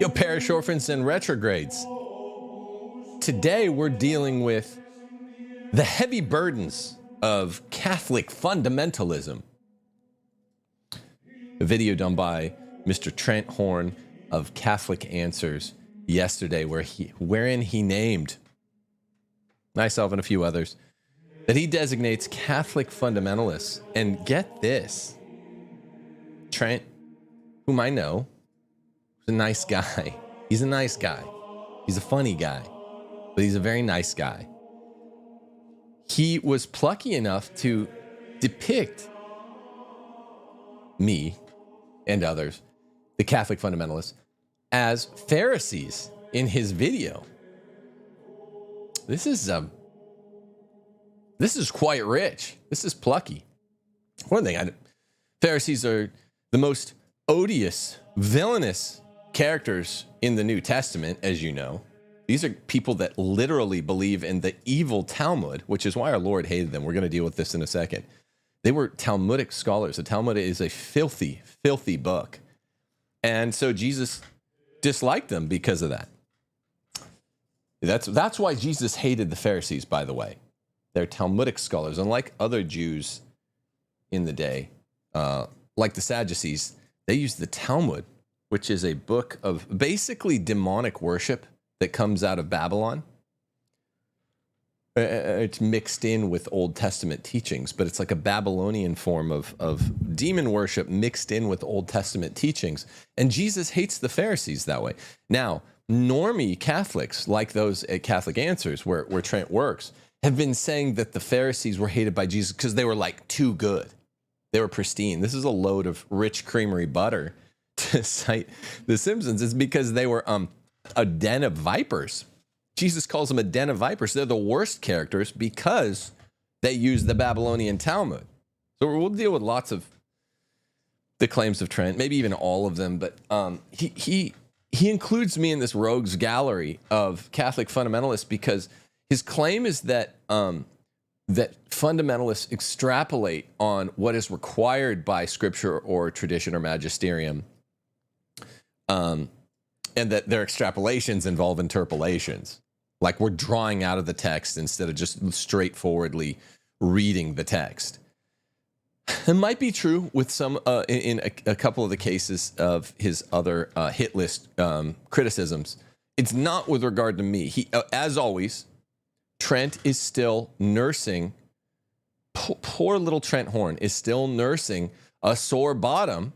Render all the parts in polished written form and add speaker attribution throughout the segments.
Speaker 1: Yo, parish orphans and retrogrades. Today we're dealing with the heavy burdens of Catholic fundamentalism. A video done by Mr. Trent Horn of Catholic Answers yesterday wherein he named myself and a few others that he designates Catholic fundamentalists. And get this, Trent, whom I know, is a nice guy. He's a nice guy. He's a funny guy, but he's a very nice guy. He was plucky enough to depict me and others, the Catholic fundamentalists, as Pharisees in his video. This is quite rich. This is plucky. One thing, Pharisees are the most odious, villainous characters in the New Testament, as you know. These are people that literally believe in the evil Talmud, which is why our Lord hated them. We're going to deal with this in a second. They were Talmudic scholars. The Talmud is a filthy, filthy book. And so Jesus disliked them because of that. That's why Jesus hated the Pharisees, by the way. They're Talmudic scholars. Unlike other Jews in the day, like the Sadducees, they used the Talmud, which is a book of basically demonic worship that comes out of Babylon. It's mixed in with Old Testament teachings, but it's like a Babylonian form of demon worship mixed in with Old Testament teachings. And Jesus hates the Pharisees that way. Now, normie Catholics, like those at Catholic Answers, where Trent works, have been saying that the Pharisees were hated by Jesus because they were like too good. They were pristine. This is a load of rich creamery butter to cite The Simpsons. It's because they were a den of vipers. Jesus calls them a den of vipers. They're the worst characters because they use the Babylonian Talmud. So we'll deal with lots of the claims of Trent, maybe even all of them. But he includes me in this rogues gallery of Catholic fundamentalists because his claim is that that fundamentalists extrapolate on what is required by Scripture or tradition or magisterium, and that their extrapolations involve interpolations. Like we're drawing out of the text instead of just straightforwardly reading the text. It might be true with some in a couple of the cases of his other hit list criticisms. It's not with regard to me. He, as always, Trent is still nursing. Poor little Trent Horn is still nursing a sore bottom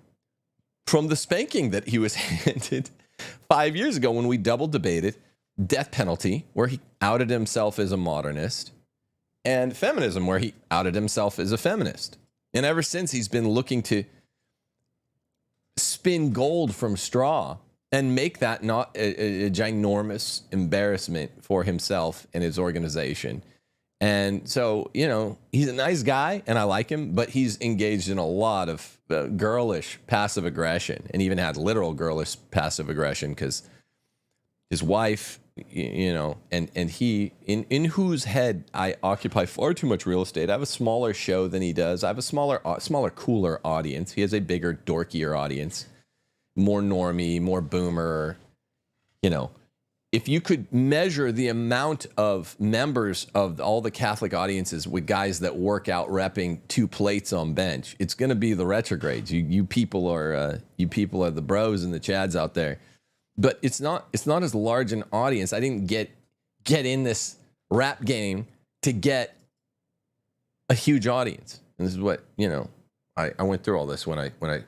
Speaker 1: from the spanking that he was handed 5 years ago when we double debated death penalty, where he outed himself as a modernist, and feminism, where he outed himself as a feminist. And ever since, he's been looking to spin gold from straw and make that not a ginormous embarrassment for himself and his organization. And so, you know, he's a nice guy and I like him, but he's engaged in a lot of girlish passive aggression, and even had literal girlish passive aggression because his wife, you know, and he, in whose head I occupy far too much real estate. I have a smaller show than he does. I have a smaller, cooler audience. He has a bigger, dorkier audience, more normie, more boomer. You know, if you could measure the amount of members of all the Catholic audiences with guys that work out repping 2 plates on bench, it's going to be the retrogrades. You people are the bros and the chads out there. But it's not as large an audience. I didn't get in this rap game to get a huge audience. And this is what, you know, I went through all this when I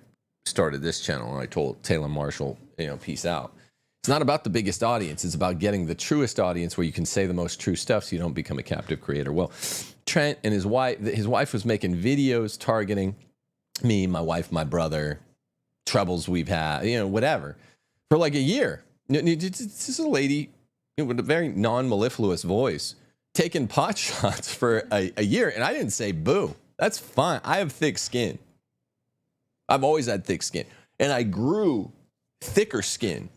Speaker 1: started this channel, and I told Taylor Marshall, you know, peace out. It's not about the biggest audience. It's about getting the truest audience where you can say the most true stuff so you don't become a captive creator. Well, Trent and his wife was making videos targeting me, my wife, my brother, troubles we've had, you know, whatever, for like a year. This is a lady with a very non-mellifluous voice taking pot shots for a year. And I didn't say boo. That's fine. I have thick skin. I've always had thick skin. And I grew thicker skin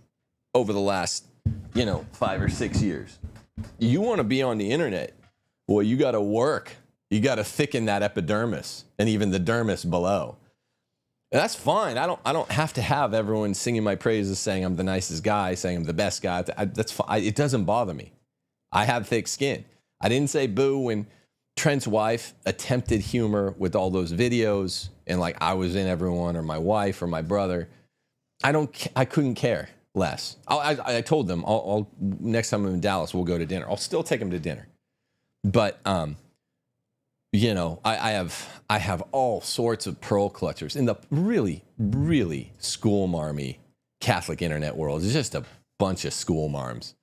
Speaker 1: over the last, 5 or 6 years. You want to be on the internet, well, you got to work. You got to thicken that epidermis and even the dermis below. That's fine. I don't have to have everyone singing my praises, saying I'm the nicest guy, saying I'm the best guy. That's fine. It doesn't bother me. I have thick skin. I didn't say boo when Trent's wife attempted humor with all those videos and like I was in everyone, or my wife or my brother. I couldn't care less. I told them I'll next time I'm in Dallas, we'll go to dinner. I'll still take them to dinner. But you know, I have all sorts of pearl clutchers in the really, really school marmy Catholic internet world. It's just a bunch of school marms.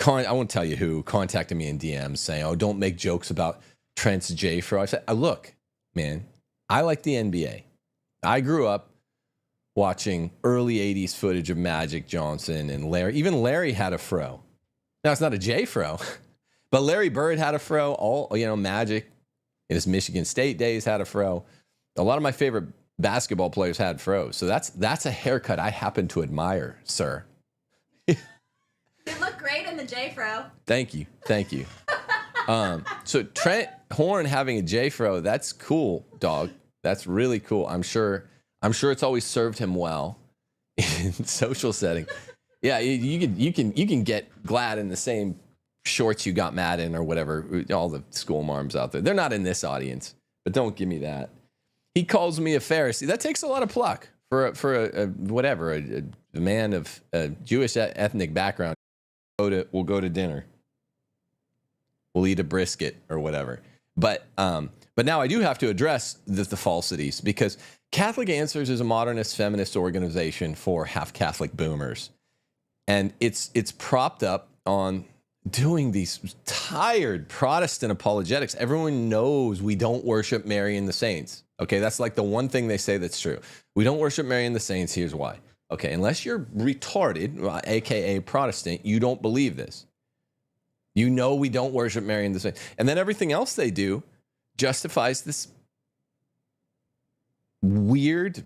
Speaker 1: I won't tell you who contacted me in DMs saying, "Oh, don't make jokes about Trent's J-Fro." I said, "Look, man, I like the NBA. I grew up watching early 80s footage of Magic Johnson and Larry. Even Larry had a fro. Now, it's not a J-Fro, but Larry Bird had a fro. All, you know, Magic in his Michigan State days had a fro. A lot of my favorite basketball players had fros. So that's a haircut I happen to admire, sir."
Speaker 2: You look great in the J-Fro.
Speaker 1: Thank you. Thank you. So Trent Horn having a J-Fro, that's cool, dog. That's really cool. I'm sure it's always served him well in social setting. Yeah, you can get glad in the same shorts you got mad in or whatever. All the school marms out there. They're not in this audience, but don't give me that. He calls me a Pharisee. That takes a lot of pluck for a man of a Jewish ethnic background. We'll go to dinner. We'll eat a brisket or whatever. But now I do have to address the falsities, because Catholic Answers is a modernist feminist organization for half Catholic boomers, and it's propped up on doing these tired Protestant apologetics. Everyone knows we don't worship Mary and the saints. Okay, that's like the one thing they say that's true. We don't worship Mary and the saints. Here's why. Okay, unless you're retarded, aka Protestant, you don't believe this. You know we don't worship Mary and the saints. And then everything else they do justifies this weird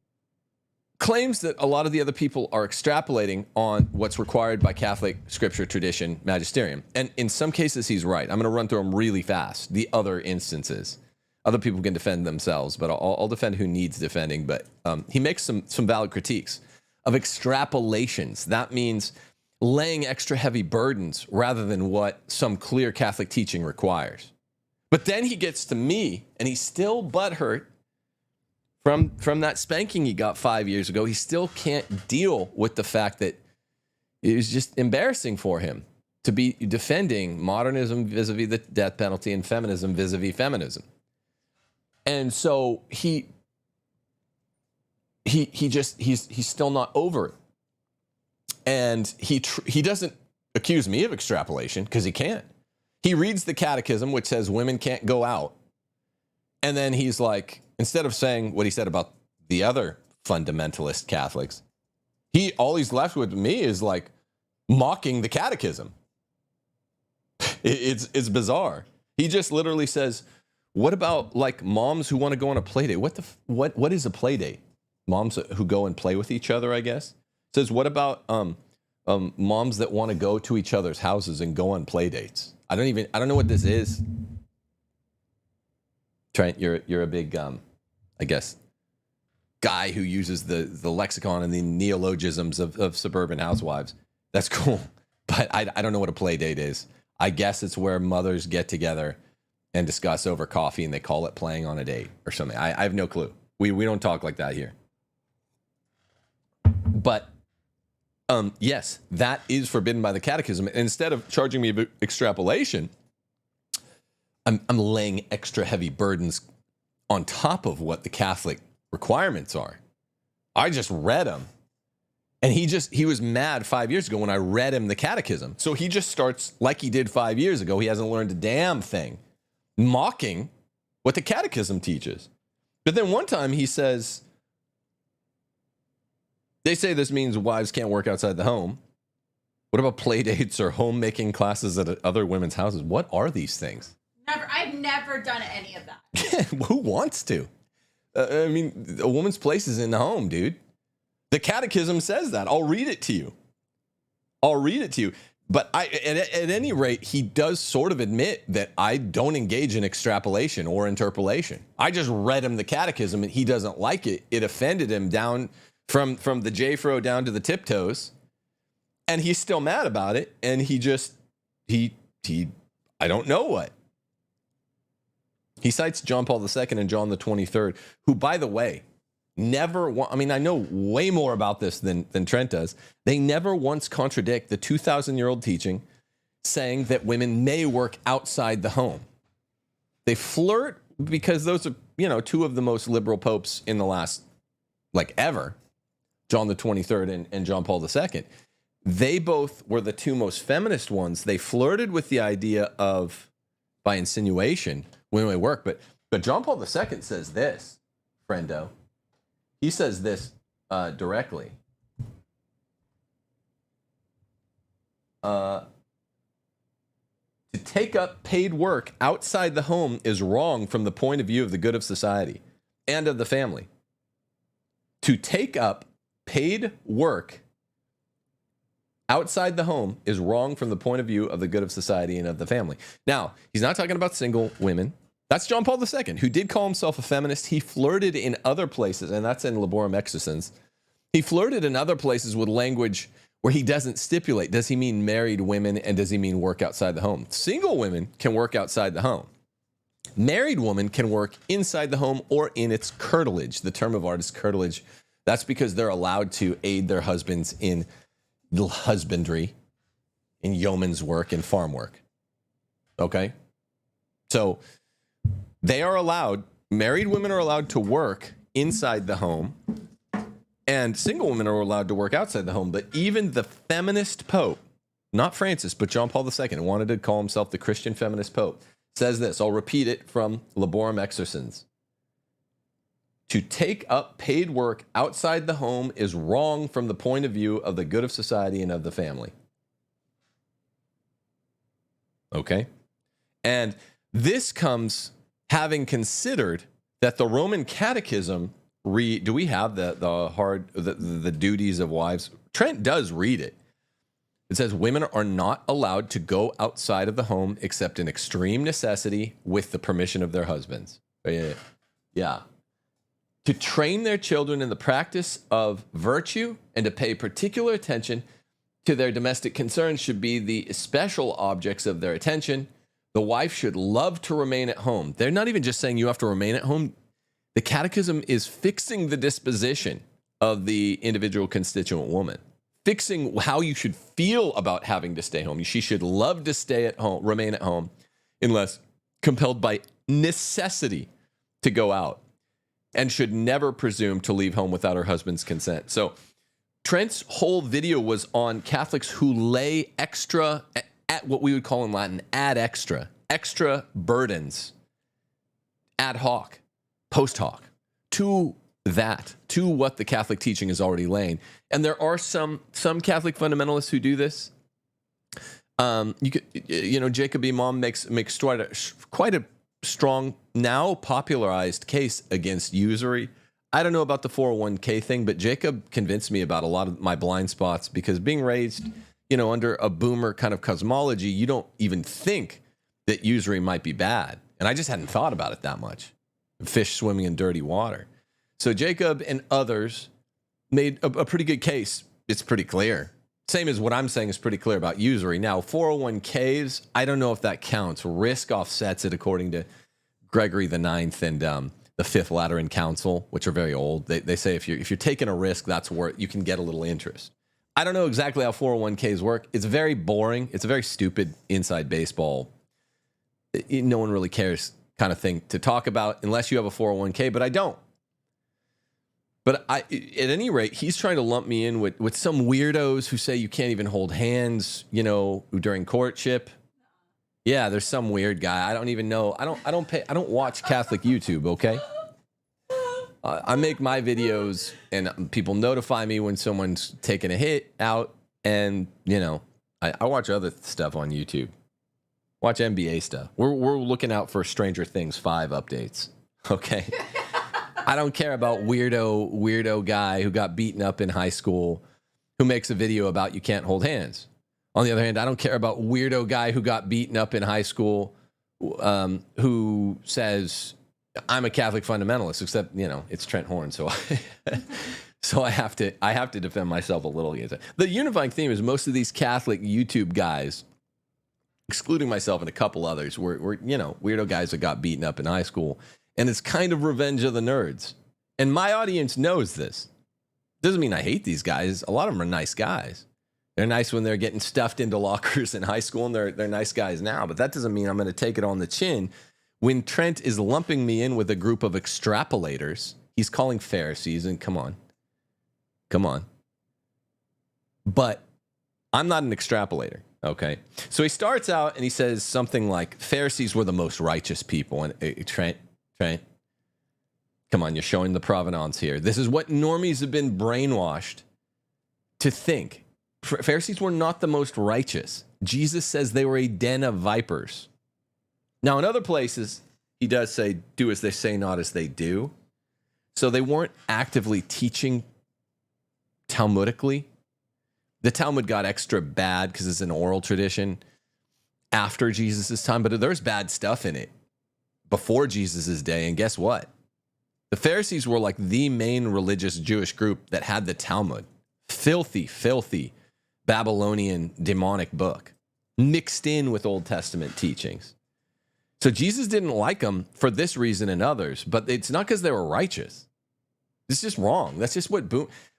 Speaker 1: claims that a lot of the other people are extrapolating on what's required by Catholic scripture, tradition, magisterium. And in some cases, he's right. I'm going to run through them really fast. The other instances. Other people can defend themselves, but I'll defend who needs defending. But he makes some valid critiques of extrapolations. That means laying extra heavy burdens rather than what some clear Catholic teaching requires. But then he gets to me, and he's still butthurt from that spanking he got 5 years ago. He still can't deal with the fact that it was just embarrassing for him to be defending modernism vis-a-vis the death penalty and feminism vis-a-vis feminism. And so he's still not over it. And he doesn't accuse me of extrapolation, because he can't. He reads the catechism, which says women can't go out. And then he's like, instead of saying what he said about the other fundamentalist Catholics, all he's left with me is like mocking the catechism. It's bizarre. He just literally says, what about like moms who want to go on a play date? What is a play date? Moms who go and play with each other, I guess. Says, what about moms that want to go to each other's houses and go on play dates? I don't know what this is. Trent, you're a big, I guess, guy who uses the lexicon and the neologisms of suburban housewives. That's cool. But I don't know what a play date is. I guess it's where mothers get together and discuss over coffee, and they call it playing on a date or something. I have no clue. We don't talk like that here. But yes, that is forbidden by the catechism. And instead of charging me about extrapolation, I'm laying extra heavy burdens on top of what the Catholic requirements are. I just read them. And he was mad 5 years ago when I read him the catechism. So he just starts like he did 5 years ago. He hasn't learned a damn thing, mocking what the catechism teaches. But then one time he says, they say this means wives can't work outside the home. What about play dates or homemaking classes at other women's houses? What are these things?
Speaker 2: I've never done any of that.
Speaker 1: Who wants to? I mean, a woman's place is in the home, dude. The catechism says that. I'll read it to you. But at any rate, he does sort of admit that I don't engage in extrapolation or interpolation. I just read him the catechism and he doesn't like it. It offended him down from the J-Fro down to the tiptoes. And he's still mad about it. And he I don't know what. He cites John Paul II and John the 23rd, who, by the way, I mean, I know way more about this than Trent does. They never once contradict the 2,000-year-old teaching saying that women may work outside the home. They flirt because those are, two of the most liberal popes in the last, ever, John the 23rd and John Paul II. They both were the two most feminist ones. They flirted with the idea of, by insinuation, women may work. But John Paul II says this, friendo. He says this directly. To take up paid work outside the home is wrong from the point of view of the good of society and of the family. To take up paid work outside the home is wrong from the point of view of the good of society and of the family. Now, he's not talking about single women. That's John Paul II, who did call himself a feminist. He flirted in other places, and that's in Laborum Exercens. He flirted in other places with language where he doesn't stipulate. Does he mean married women, and does he mean work outside the home? Single women can work outside the home. Married women can work inside the home or in its curtilage. The term of art is curtilage. That's because they're allowed to aid their husbands in husbandry, in yeoman's work, and farm work. Okay? So they are allowed, married women are allowed to work inside the home, and single women are allowed to work outside the home. But even the feminist pope, not Francis, but John Paul II, wanted to call himself the Christian feminist pope, says this. I'll repeat it from Laborum Exercens. To take up paid work outside the home is wrong from the point of view of the good of society and of the family. Okay? And this comes having considered that the Roman Catechism do we have the duties of wives? Trent does read it. It says women are not allowed to go outside of the home except in extreme necessity with the permission of their husbands. Yeah. To train their children in the practice of virtue and to pay particular attention to their domestic concerns should be the special objects of their attention. The wife should love to remain at home. They're not even just saying you have to remain at home. The catechism is fixing the disposition of the individual constituent woman, fixing how you should feel about having to stay home. She should love to stay at home, remain at home, unless compelled by necessity to go out, and should never presume to leave home without her husband's consent. So Trent's whole video was on Catholics who lay extra, at what we would call in Latin, ad extra burdens, ad hoc, post hoc, to what the Catholic teaching is already laying. And there are some Catholic fundamentalists who do this. Jacob Imam makes quite a strong, now popularized case against usury. I don't know about the 401k thing, but Jacob convinced me about a lot of my blind spots because being raised, under a boomer kind of cosmology, you don't even think that usury might be bad. And I just hadn't thought about it that much. Fish swimming in dirty water. So Jacob and others made a pretty good case. It's pretty clear. Same as what I'm saying is pretty clear about usury. Now, 401ks, I don't know if that counts. Risk offsets it according to Gregory the Ninth and the Fifth Lateran Council, which are very old. They say if you're taking a risk, that's worth, you can get a little interest. I don't know exactly how 401ks work. It's very boring. It's a very stupid inside baseball. No one really cares kind of thing to talk about unless you have a 401k, but I don't. But at any rate, he's trying to lump me in with some weirdos who say you can't even hold hands, during courtship. Yeah, there's some weird guy. I don't even know. I don't watch Catholic YouTube, okay? I make my videos and people notify me when someone's taking a hit out, and I watch other stuff on YouTube. Watch NBA stuff. We're looking out for Stranger Things 5 updates. Okay. I don't care about weirdo guy who got beaten up in high school who makes a video about you can't hold hands. On the other hand, I don't care about weirdo guy who got beaten up in high school who says, I'm a Catholic fundamentalist, except, it's Trent Horn. So so I have to defend myself a little against it. The unifying theme is most of these Catholic YouTube guys, excluding myself and a couple others, were weirdo guys that got beaten up in high school. And it's kind of Revenge of the Nerds. And my audience knows this. Doesn't mean I hate these guys. A lot of them are nice guys. They're nice when they're getting stuffed into lockers in high school, and they're nice guys now. But that doesn't mean I'm going to take it on the chin when Trent is lumping me in with a group of extrapolators. He's calling Pharisees, and come on. But I'm not an extrapolator, okay? So he starts out and he says something like, Pharisees were the most righteous people. And Trent, come on, you're showing the provenance here. This is what normies have been brainwashed to think. Pharisees were not the most righteous. Jesus says they were a den of vipers. Now, in other places, he does say, do as they say, not as they do. So they weren't actively teaching Talmudically. The Talmud got extra bad because it's an oral tradition after Jesus' time, but there's bad stuff in it before Jesus' day. And guess what? The Pharisees were like the main religious Jewish group that had the Talmud. Filthy Babylonian demonic book mixed in with Old Testament teachings. So Jesus didn't like them for this reason and others, but it's not because they were righteous. It's just wrong. That's just what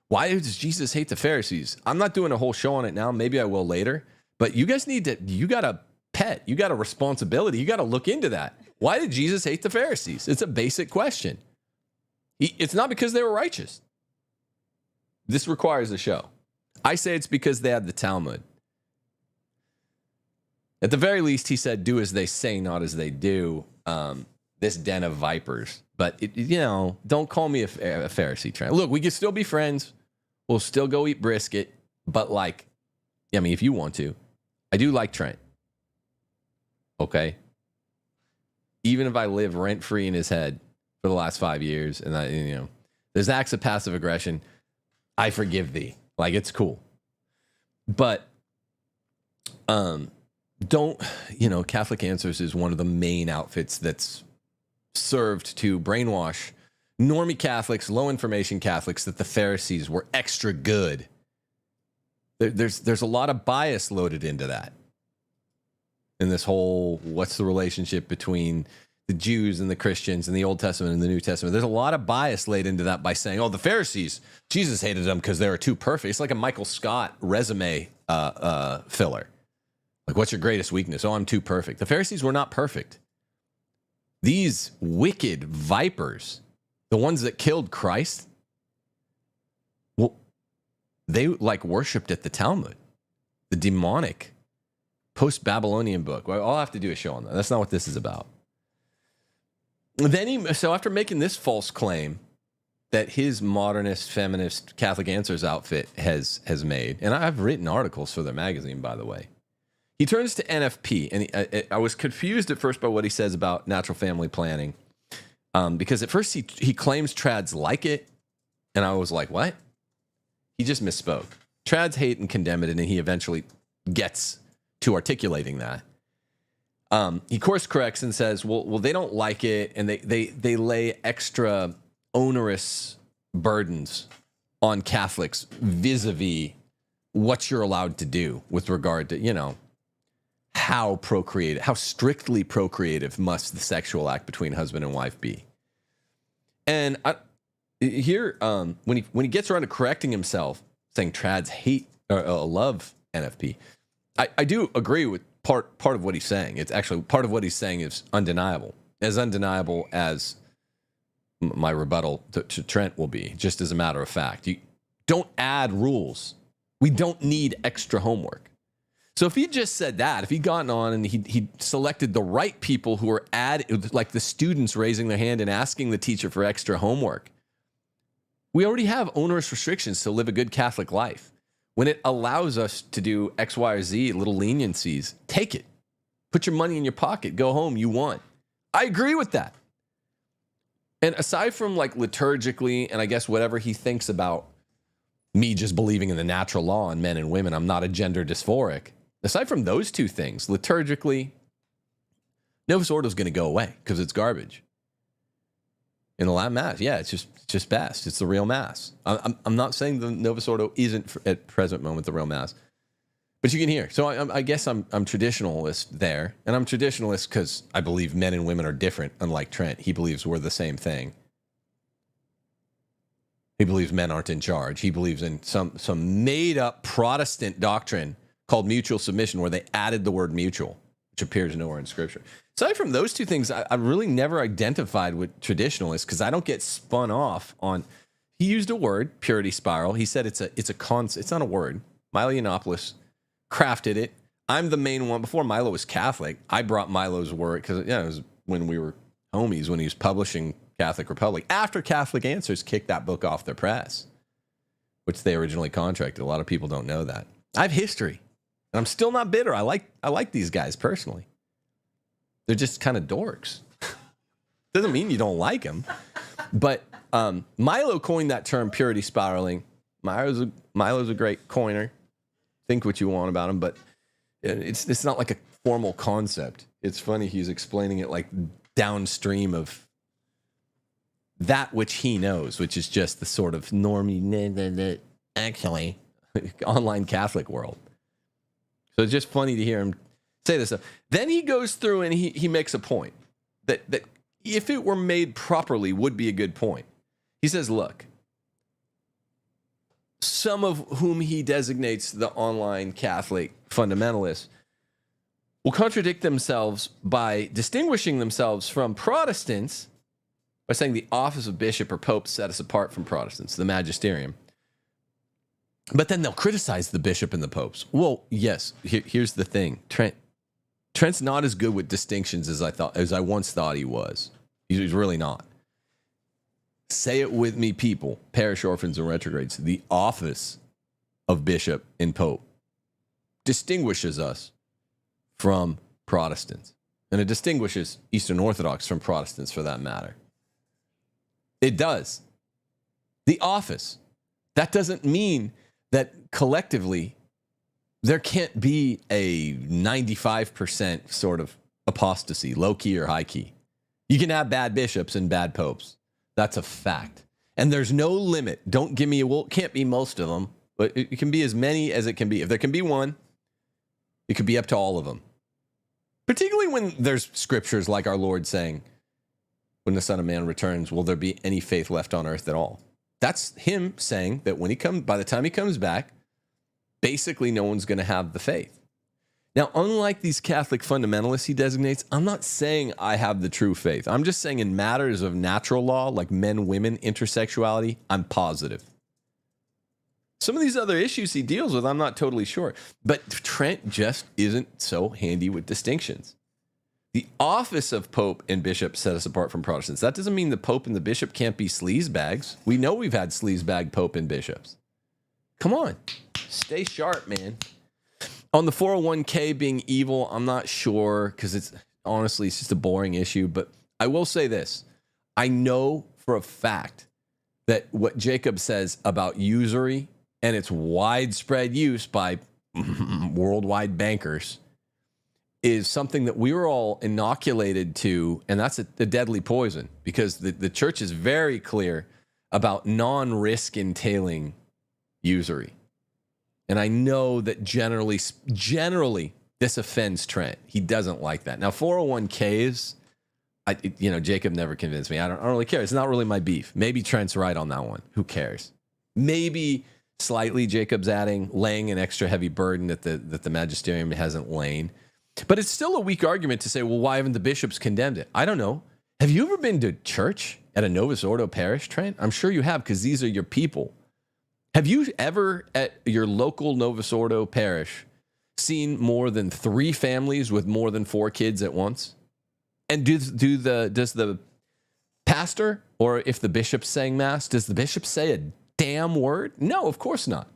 Speaker 1: why does Jesus hate the Pharisees? I'm not doing a whole show on it now. Maybe I will later. But you guys you got a pet. You got a responsibility. You got to look into that. Why did Jesus hate the Pharisees? It's a basic question. It's not because they were righteous. This requires a show. I say it's because they had the Talmud. At the very least, he said, do as they say, not as they do. This den of vipers. But, don't call me a Pharisee, Trent. Look, we can still be friends. We'll still go eat brisket. But if you want to. I do like Trent. Okay? Even if I live rent-free in his head for the last 5 years, and there's acts of passive aggression, I forgive thee. It's cool. But, Catholic Answers is one of the main outfits that's served to brainwash normie Catholics, low information Catholics, that the Pharisees were extra good. There's a lot of bias loaded into that. In this whole, what's the relationship between the Jews and the Christians and the Old Testament and the New Testament? There's a lot of bias laid into that by saying, the Pharisees, Jesus hated them because they were too perfect. It's like a Michael Scott resume filler. What's your greatest weakness? I'm too perfect. The Pharisees were not perfect. These wicked vipers, the ones that killed Christ, they worshipped at the Talmud, the demonic post-Babylonian book. Well, I'll have to do a show on that. That's not what this is about. So after making this false claim that his modernist, feminist, Catholic Answers outfit has made, and I've written articles for their magazine, by the way, he turns to NFP, and I was confused at first by what he says about natural family planning, because at first he claims trads like it, and I was like, what? He just misspoke. Trads hate and condemn it, and then he eventually gets to articulating that. He course corrects and says, well, they don't like it, and they lay extra onerous burdens on Catholics vis-a-vis what you're allowed to do with regard to, how strictly procreative must the sexual act between husband and wife be. And when he gets around to correcting himself, saying trads hate or love NFP, I do agree with part of what he's saying. It's actually part of what he's saying is undeniable. As undeniable as my rebuttal to Trent will be, just as a matter of fact. You don't add rules. We don't need extra homework. So if he just said that, if he'd gotten on and he selected the right people who were like the students raising their hand and asking the teacher for extra homework, we already have onerous restrictions to live a good Catholic life. When it allows us to do X, Y, or Z, little leniencies, take it. Put your money in your pocket. Go home. You won. I agree with that. And aside from liturgically, and I guess whatever he thinks about me just believing in the natural law and men and women, I'm not a gender dysphoric. Aside from those two things, liturgically, Novus Ordo is going to go away because it's garbage. In the Latin Mass, yeah, it's just best. It's the real Mass. I'm not saying the Novus Ordo isn't at present moment the real Mass, but you can hear. So I guess I'm traditionalist there, and I'm traditionalist because I believe men and women are different. Unlike Trent, he believes we're the same thing. He believes men aren't in charge. He believes in some made up Protestant doctrine called mutual submission, where they added the word mutual, which appears nowhere in Scripture. Aside from those two things, I really never identified with traditionalists because I don't get spun off on. He used a word, purity spiral. He said it's a concept. It's not a word. Milo Yiannopoulos crafted it. I'm the main one. Before Milo was Catholic, I brought Milo's word because it was when we were homies, when he was publishing Catholic Republic. After Catholic Answers kicked that book off their press, which they originally contracted. A lot of people don't know that. I have history, and I'm still not bitter. I like these guys personally. They're just kind of dorks. Doesn't mean you don't like them. But Milo coined that term, purity spiraling. Milo's a great coiner. Think what you want about him, but it's not like a formal concept. It's funny he's explaining it like downstream of that which he knows, which is just the sort of normie, actually, online Catholic world. So it's just funny to hear him say this stuff. Then he goes through and he makes a point that if it were made properly would be a good point. He says, look, some of whom he designates the online Catholic fundamentalists will contradict themselves by distinguishing themselves from Protestants by saying the office of bishop or pope set us apart from Protestants, the magisterium. But then they'll criticize the bishop and the popes. Well, yes, here's the thing. Trent's not as good with distinctions as I once thought he was. He's really not. Say it with me, people, parish orphans and retrogrades. The office of bishop and pope distinguishes us from Protestants. And it distinguishes Eastern Orthodox from Protestants for that matter. It does. The office. That doesn't mean that collectively there can't be a 95% sort of apostasy, low key or high key. You can have bad bishops and bad popes. That's a fact. And there's no limit. Don't give me it can't be most of them, but it can be as many as it can be. If there can be one, it could be up to all of them. Particularly when there's scriptures like our Lord saying, when the Son of Man returns, will there be any faith left on earth at all? That's him saying that by the time he comes back, basically no one's going to have the faith. Now, unlike these Catholic fundamentalists he designates, I'm not saying I have the true faith. I'm just saying in matters of natural law, like men, women, intersexuality, I'm positive. Some of these other issues he deals with, I'm not totally sure. But Trent just isn't so handy with distinctions. The office of Pope and Bishop set us apart from Protestants. That doesn't mean the Pope and the Bishop can't be sleazebags. We know we've had sleazebag Pope and Bishops. Come on. Stay sharp, man. On the 401k being evil, I'm not sure because it's just a boring issue. But I will say this. I know for a fact that what Jacob says about usury and its widespread use by worldwide bankers is something that we were all inoculated to, and that's a deadly poison because the church is very clear about non-risk entailing usury. And I know that generally this offends Trent. He doesn't like that. Now, 401ks, Jacob never convinced me. I don't really care. It's not really my beef. Maybe Trent's right on that one. Who cares? Maybe slightly Jacob's laying an extra heavy burden that the magisterium hasn't laid. But it's still a weak argument to say, well, why haven't the bishops condemned it? I don't know. Have you ever been to church at a Novus Ordo parish, Trent? I'm sure you have because these are your people. Have you ever at your local Novus Ordo parish seen more than 3 families with more than 4 kids at once? And does the pastor, or if the bishop's saying mass, does the bishop say a damn word? No, of course not.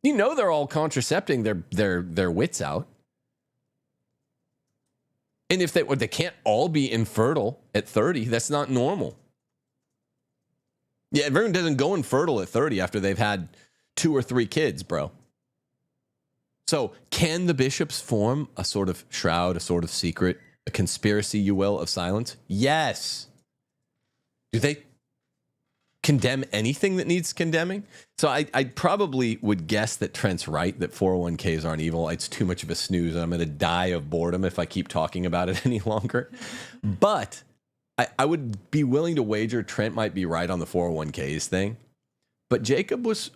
Speaker 1: You know they're all contracepting their wits out. And if they can't all be infertile at 30, that's not normal. Yeah, everyone doesn't go infertile at 30 after they've had 2 or 3 kids, bro. So can the bishops form a sort of shroud, a sort of secret, a conspiracy, you will, of silence? Yes. Do they condemn anything that needs condemning? So I probably would guess that Trent's right, that 401ks aren't evil. It's too much of a snooze, and I'm going to die of boredom if I keep talking about it any longer. But I would be willing to wager Trent might be right on the 401ks thing. But Jacob was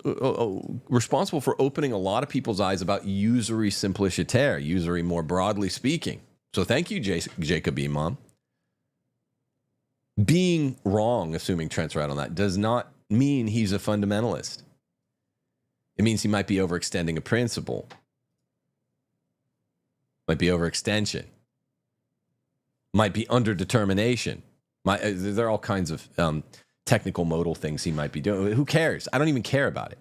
Speaker 1: responsible for opening a lot of people's eyes about usury simpliciter, usury more broadly speaking. So thank you, Jacob E. Mom. Being wrong, assuming Trent's right on that, does not mean he's a fundamentalist. It means he might be overextending a principle. Might be overextension. Might be underdetermination. There are all kinds of technical modal things he might be doing. Who cares? I don't even care about it.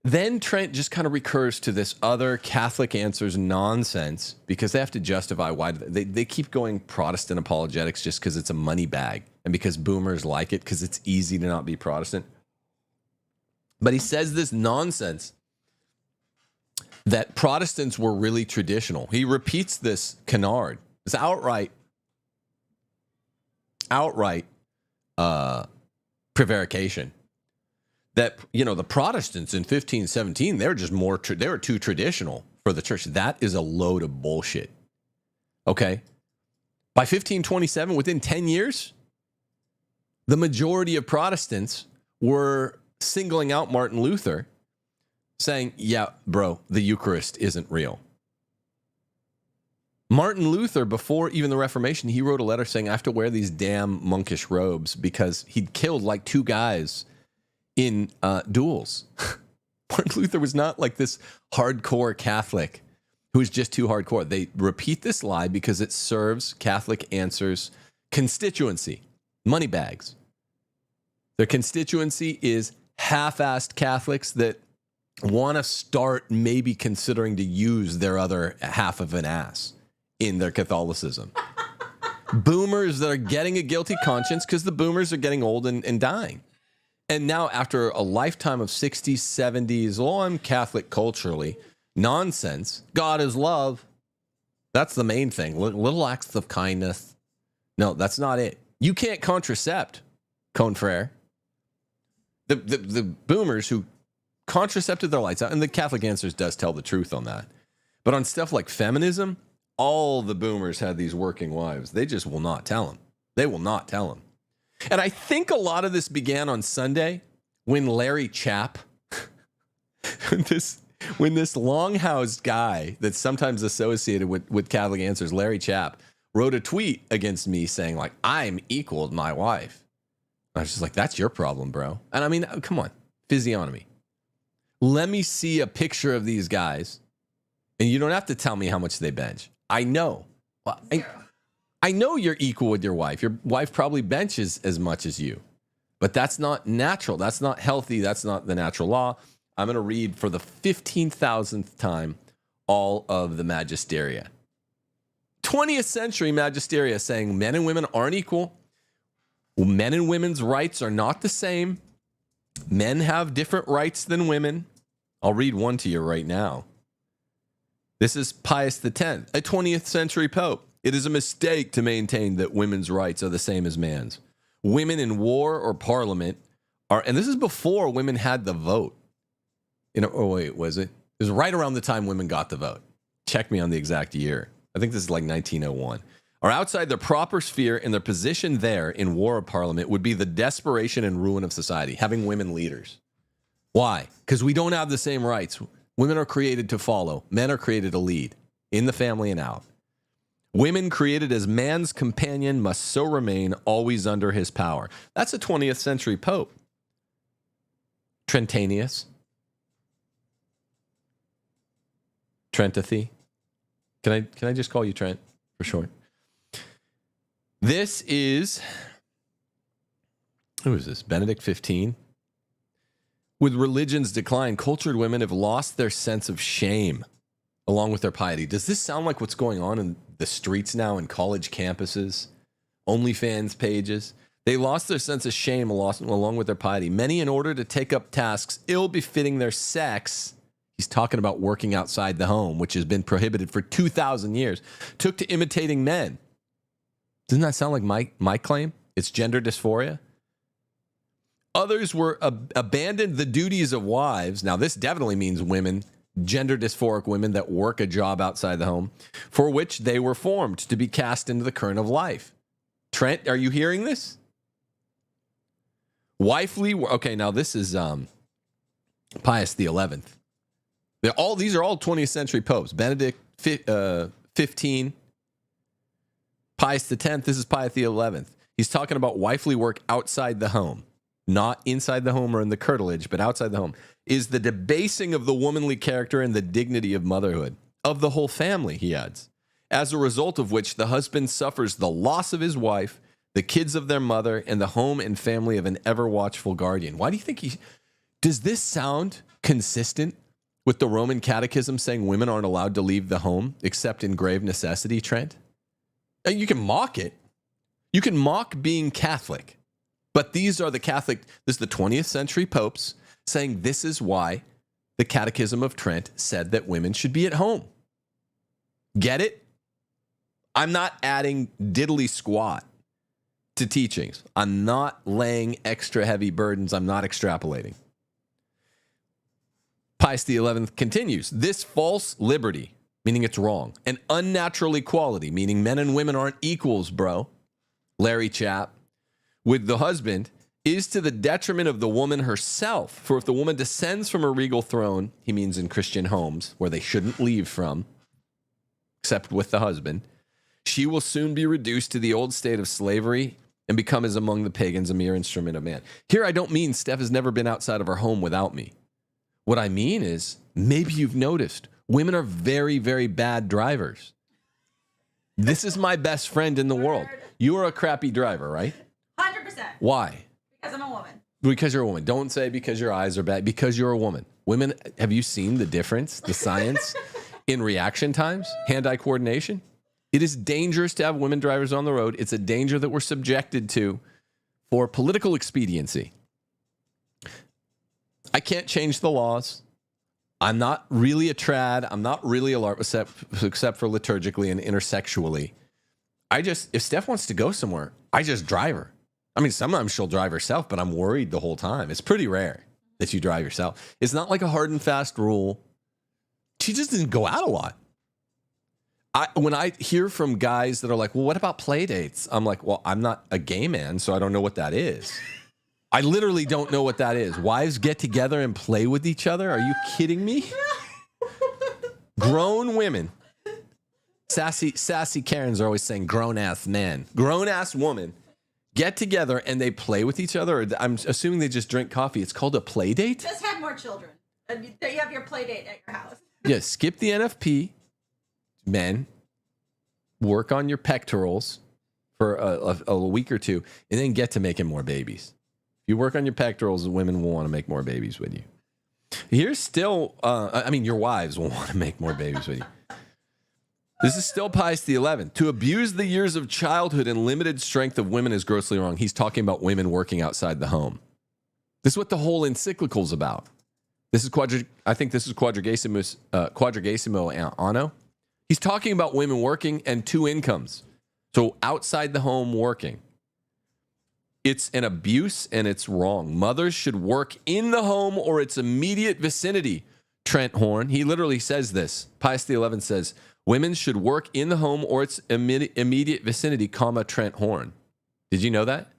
Speaker 1: Then Trent just kind of recurs to this other Catholic answers nonsense because they have to justify why they keep going Protestant apologetics just because it's a money bag and because boomers like it because it's easy to not be Protestant. But he says this nonsense that Protestants were really traditional. He repeats this canard. It's outright prevarication. That, you know, the Protestants in 1517, they were just they were too traditional for the church. That is a load of bullshit. Okay. By 1527, within 10 years, the majority of Protestants were singling out Martin Luther, saying, yeah, bro, the Eucharist isn't real. Martin Luther, before even the Reformation, he wrote a letter saying, I have to wear these damn monkish robes because he'd killed like 2 guys in duels. Martin Luther was not like this hardcore Catholic who was just too hardcore. They repeat this lie because it serves Catholic Answers constituency, money bags. Their constituency is half-assed Catholics that want to start maybe considering to use their other half of an ass in their Catholicism. Boomers that are getting a guilty conscience because the boomers are getting old and dying. And now after a lifetime of 60s, 70s, oh, I'm Catholic culturally, nonsense, God is love. That's the main thing. Little acts of kindness. No, that's not it. You can't contracept, confrere. The boomers who contracepted their lights out, and the Catholic Answers does tell the truth on that. But on stuff like feminism, all the boomers had these working wives. They just will not tell them. They will not tell them. And I think a lot of this began on Sunday when Larry Chapp, when this long-housed guy that's sometimes associated with Catholic Answers, Larry Chapp, wrote a tweet against me saying, like, I'm equal to my wife. I was just like, that's your problem, bro. And I mean, come on, physiognomy. Let me see a picture of these guys, and you don't have to tell me how much they bench. I know. Well, I know you're equal with your wife. Your wife probably benches as much as you. But that's not natural. That's not healthy. That's not the natural law. I'm going to read for the 15,000th time all of the Magisteria. 20th century Magisteria saying men and women aren't equal. Men and women's rights are not the same. Men have different rights than women. I'll read one to you right now. This is Pius X, a 20th century pope. It is a mistake to maintain that women's rights are the same as man's. Women in war or parliament are, and this is before women had the vote. Was it? It was right around the time women got the vote. Check me on the exact year. I think this is like 1901. Are outside their proper sphere, and their position there in war or parliament would be the desperation and ruin of society, having women leaders. Why? Because we don't have the same rights. Women are created to follow. Men are created to lead in the family and out. Women created as man's companion must so remain always under his power. That's a 20th century pope. Trentanius. Trentathy. Can I just call you Trent for short? This is, who is this? Benedict 15. With religion's decline, cultured women have lost their sense of shame along with their piety. Does this sound like what's going on in the streets now in college campuses, OnlyFans pages? They lost their sense of shame along with their piety. Many, in order to take up tasks ill-befitting their sex, he's talking about working outside the home, which has been prohibited for 2,000 years, took to imitating men. Doesn't that sound like my claim? It's gender dysphoria. Others were abandoned the duties of wives. Now, this definitely means women, gender dysphoric women that work a job outside the home, for which they were formed to be cast into the current of life. Trent, are you hearing this? Wifely, okay, now this is Pius the 11th. These are all 20th century popes. Benedict 15, Pius the 10th. This is Pius the 11th. He's talking about wifely work outside the home, not inside the home or in the curtilage, but outside the home, is the debasing of the womanly character and the dignity of motherhood, of the whole family, he adds, as a result of which the husband suffers the loss of his wife, the kids of their mother, and the home and family of an ever-watchful guardian. Why do you think does this sound consistent with the Roman Catechism saying women aren't allowed to leave the home except in grave necessity, Trent? You can mock it. You can mock being Catholic. But this is the 20th century popes saying this is why the Catechism of Trent said that women should be at home. Get it? I'm not adding diddly squat to teachings. I'm not laying extra heavy burdens. I'm not extrapolating. Pius the 11th continues, this false liberty, meaning it's wrong, and unnatural equality, meaning men and women aren't equals, bro, Larry Chap, with the husband, is to the detriment of the woman herself. For if the woman descends from her regal throne, he means in Christian homes, where they shouldn't leave from, except with the husband, she will soon be reduced to the old state of slavery and become, as among the pagans, a mere instrument of man. Here, I don't mean Steph has never been outside of her home without me. What I mean is, maybe you've noticed, women are very, very bad drivers. This is my best friend in the world. You are a crappy driver, right?
Speaker 2: 100%.
Speaker 1: Why?
Speaker 2: Because I'm a woman.
Speaker 1: Because you're a woman. Don't say because your eyes are bad. Because you're a woman. Women, have you seen the difference, the science in reaction times, hand-eye coordination? It is dangerous to have women drivers on the road. It's a danger that we're subjected to for political expediency. I can't change the laws. I'm not really a trad. I'm not really a LARP except for liturgically and intersexually. If Steph wants to go somewhere, I just drive her. I mean, sometimes she'll drive herself, but I'm worried the whole time. It's pretty rare that you drive yourself. It's not like a hard and fast rule. She just doesn't go out a lot. When I hear from guys that are like, well, what about play dates? I'm like, well, I'm not a gay man, so I don't know what that is. I literally don't know what that is. Wives get together and play with each other? Are you kidding me? Grown women. Sassy Karens are always saying grown-ass man. Grown-ass woman get together and they play with each other. Or I'm assuming they just drink coffee. It's called a play date?
Speaker 2: Just have more children. And you have your play date at your house.
Speaker 1: Yeah, skip the NFP. Men, work on your pectorals for a week or two, and then get to making more babies. If you work on your pectorals, women will want to make more babies with you. Here's still, your wives will want to make more babies with you. This is still Pius the 11th. To abuse the years of childhood and limited strength of women is grossly wrong. He's talking about women working outside the home. This is what the whole encyclical is about. This is Quadragesimo Anno. He's talking about women working and two incomes. So outside the home working. It's an abuse and it's wrong. Mothers should work in the home or its immediate vicinity. Trent Horn, he literally says this. Pius XI says, women should work in the home or its immediate vicinity, comma, Trent Horn. Did you know that?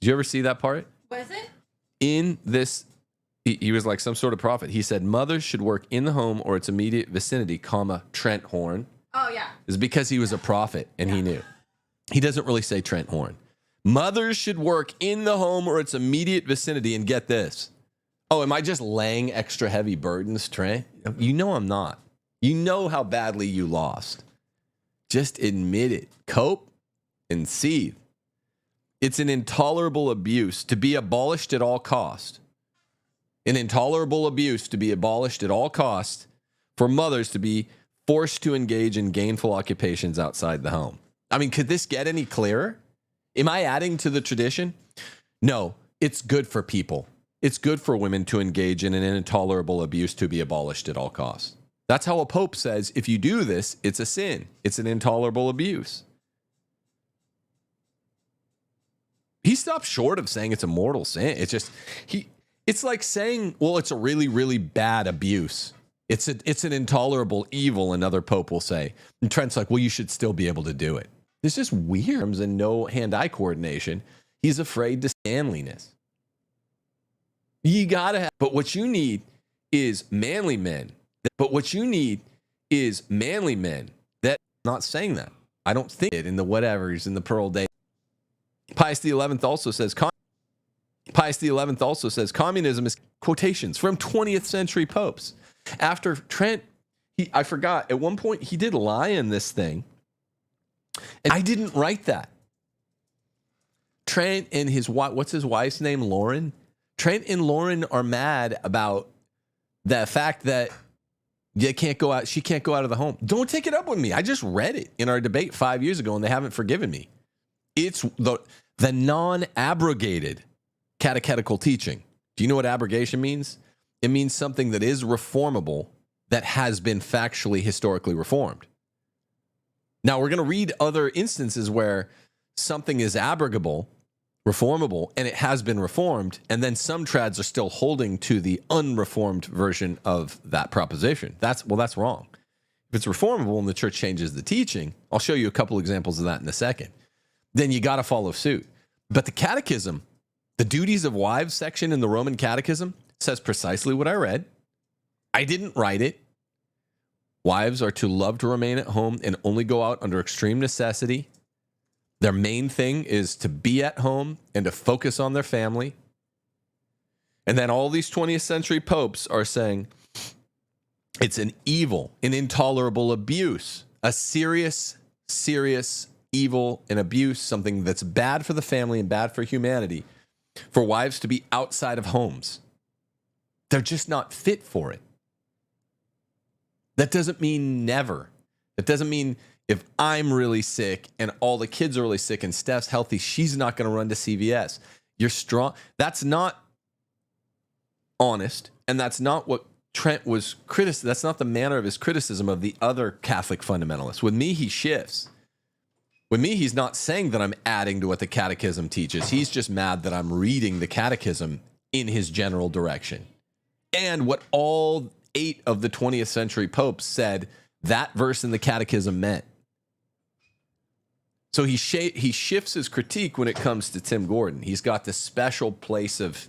Speaker 1: Did you ever see that part?
Speaker 2: What is it?
Speaker 1: In this, he was like some sort of prophet. He said, mothers should work in the home or its immediate vicinity, comma, Trent Horn.
Speaker 2: Oh, yeah.
Speaker 1: It's because he was a prophet and he knew. He doesn't really say Trent Horn. Mothers should work in the home or its immediate vicinity. And get this. Oh, am I just laying extra heavy burdens, Trent? You know I'm not. You know how badly you lost. Just admit it. Cope and seethe. It's an intolerable abuse to be abolished at all cost. An intolerable abuse to be abolished at all cost for mothers to be forced to engage in gainful occupations outside the home. I mean, could this get any clearer? Am I adding to the tradition? No, it's good for people. It's good for women to engage in an intolerable abuse to be abolished at all costs. That's how a pope says, if you do this, it's a sin. It's an intolerable abuse. He stops short of saying it's a mortal sin. It's just, it's like saying, well, it's a really, really bad abuse. It's an intolerable evil, another pope will say. And Trent's like, well, you should still be able to do it. It's just weird. And no hand-eye coordination. He's afraid to manliness. You gotta have, but what you need is manly men. But what you need is manly men. That, not saying that. I don't think it in the whatevers in the Pearl Day. Pius XI also says communism is quotations from 20th century popes. After Trent, I forgot, at one point he did lie in this thing. And I didn't write that. Trent and his, what's his wife's name? Lauren? Trent and Lauren are mad about the fact that she can't go out of the home. Don't take it up with me. I just read it in our debate 5 years ago and they haven't forgiven me. It's the non-abrogated catechetical teaching. Do you know what abrogation means? It means something that is reformable that has been factually, historically reformed. Now, we're going to read other instances where something is abrogable, reformable, and it has been reformed, and then some trads are still holding to the unreformed version of that proposition. That's wrong. If it's reformable and the church changes the teaching, I'll show you a couple examples of that in a second, then you got to follow suit. But the catechism, the duties of wives section in the Roman Catechism says precisely what I read. I didn't write it. Wives are to love to remain at home and only go out under extreme necessity. Their main thing is to be at home and to focus on their family. And then all these 20th century popes are saying it's an evil, an intolerable abuse, a serious, serious evil and abuse, something that's bad for the family and bad for humanity, for wives to be outside of homes. They're just not fit for it. That doesn't mean never. That doesn't mean if I'm really sick and all the kids are really sick and Steph's healthy, she's not going to run to CVS. You're strong. That's not honest. And that's not what Trent was criticizing. That's not the manner of his criticism of the other Catholic fundamentalists. With me, he shifts. With me, he's not saying that I'm adding to what the catechism teaches. He's just mad that I'm reading the catechism in his general direction. And what all 8 of the 20th century popes said that verse in the catechism meant. So he shifts his critique when it comes to Tim Gordon. He's got this special place of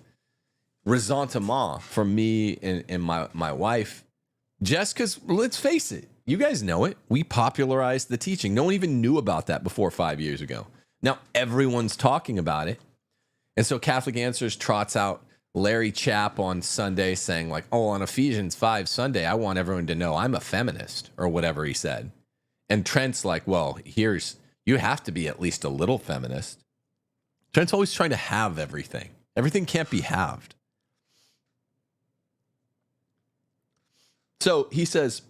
Speaker 1: ressentiment from me and my wife. Just because, let's face it, you guys know it. We popularized the teaching. No one even knew about that before 5 years ago. Now everyone's talking about it. And so Catholic Answers trots out Larry Chapp on Sunday saying like, oh, on Ephesians 5 Sunday, I want everyone to know I'm a feminist or whatever he said. And Trent's like, well, you have to be at least a little feminist. Trent's always trying to have everything. Everything can't be halved. So he says,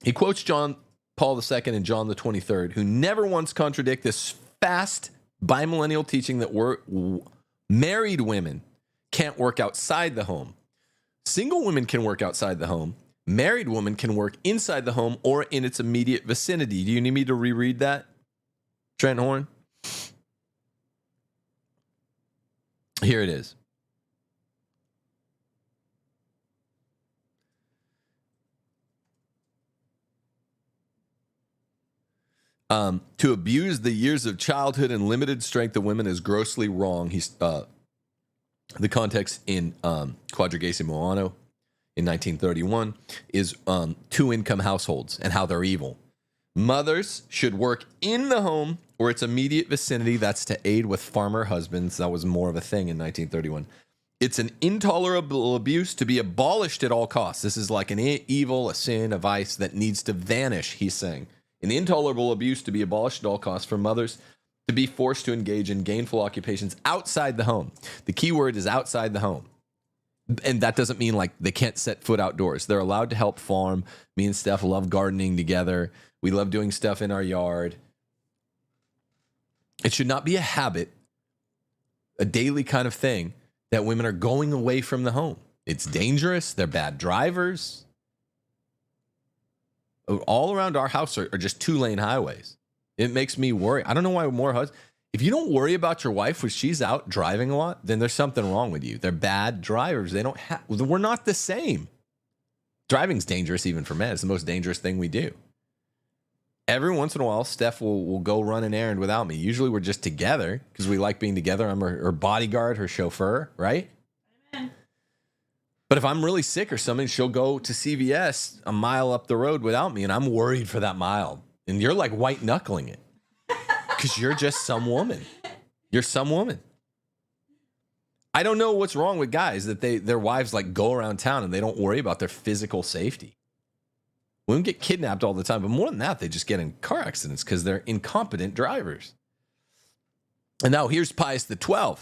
Speaker 1: he quotes John Paul II and John the 23rd, who never once contradict this fast bimillennial teaching that married women can't work outside the home. Single women can work outside the home. Married women can work inside the home or in its immediate vicinity. Do you need me to reread that, Trent Horn? Here it is. To abuse the years of childhood and limited strength of women is grossly wrong. He's the context in Quadragesimo Anno in 1931 is 2-income households and how they're evil. Mothers should work in the home or its immediate vicinity. That's to aid with farmer husbands. That was more of a thing in 1931. It's an intolerable abuse to be abolished at all costs. This is like an evil, a sin, a vice that needs to vanish, he's saying. An intolerable abuse to be abolished at all costs for mothers to be forced to engage in gainful occupations outside the home. The key word is outside the home. And that doesn't mean like they can't set foot outdoors. They're allowed to help farm. Me and Steph love gardening together. We love doing stuff in our yard. It should not be a habit, a daily kind of thing, that women are going away from the home. It's dangerous. They're bad drivers. All around our house are just 2-lane highways. It makes me worry. I don't know why more husbands. If you don't worry about your wife when she's out driving a lot, then there's something wrong with you. They're bad drivers. They don't have. We're not the same. Driving's dangerous even for men. It's the most dangerous thing we do. Every once in a while, Steph will go run an errand without me. Usually we're just together because we like being together. I'm her bodyguard, her chauffeur, right?
Speaker 2: Amen.
Speaker 1: But if I'm really sick or something, she'll go to CVS a mile up the road without me, and I'm worried for that mile. And you're like white knuckling it because you're just some woman. You're some woman. I don't know what's wrong with guys that their wives like go around town and they don't worry about their physical safety. Women get kidnapped all the time, but more than that, they just get in car accidents because they're incompetent drivers. And now here's Pius XII.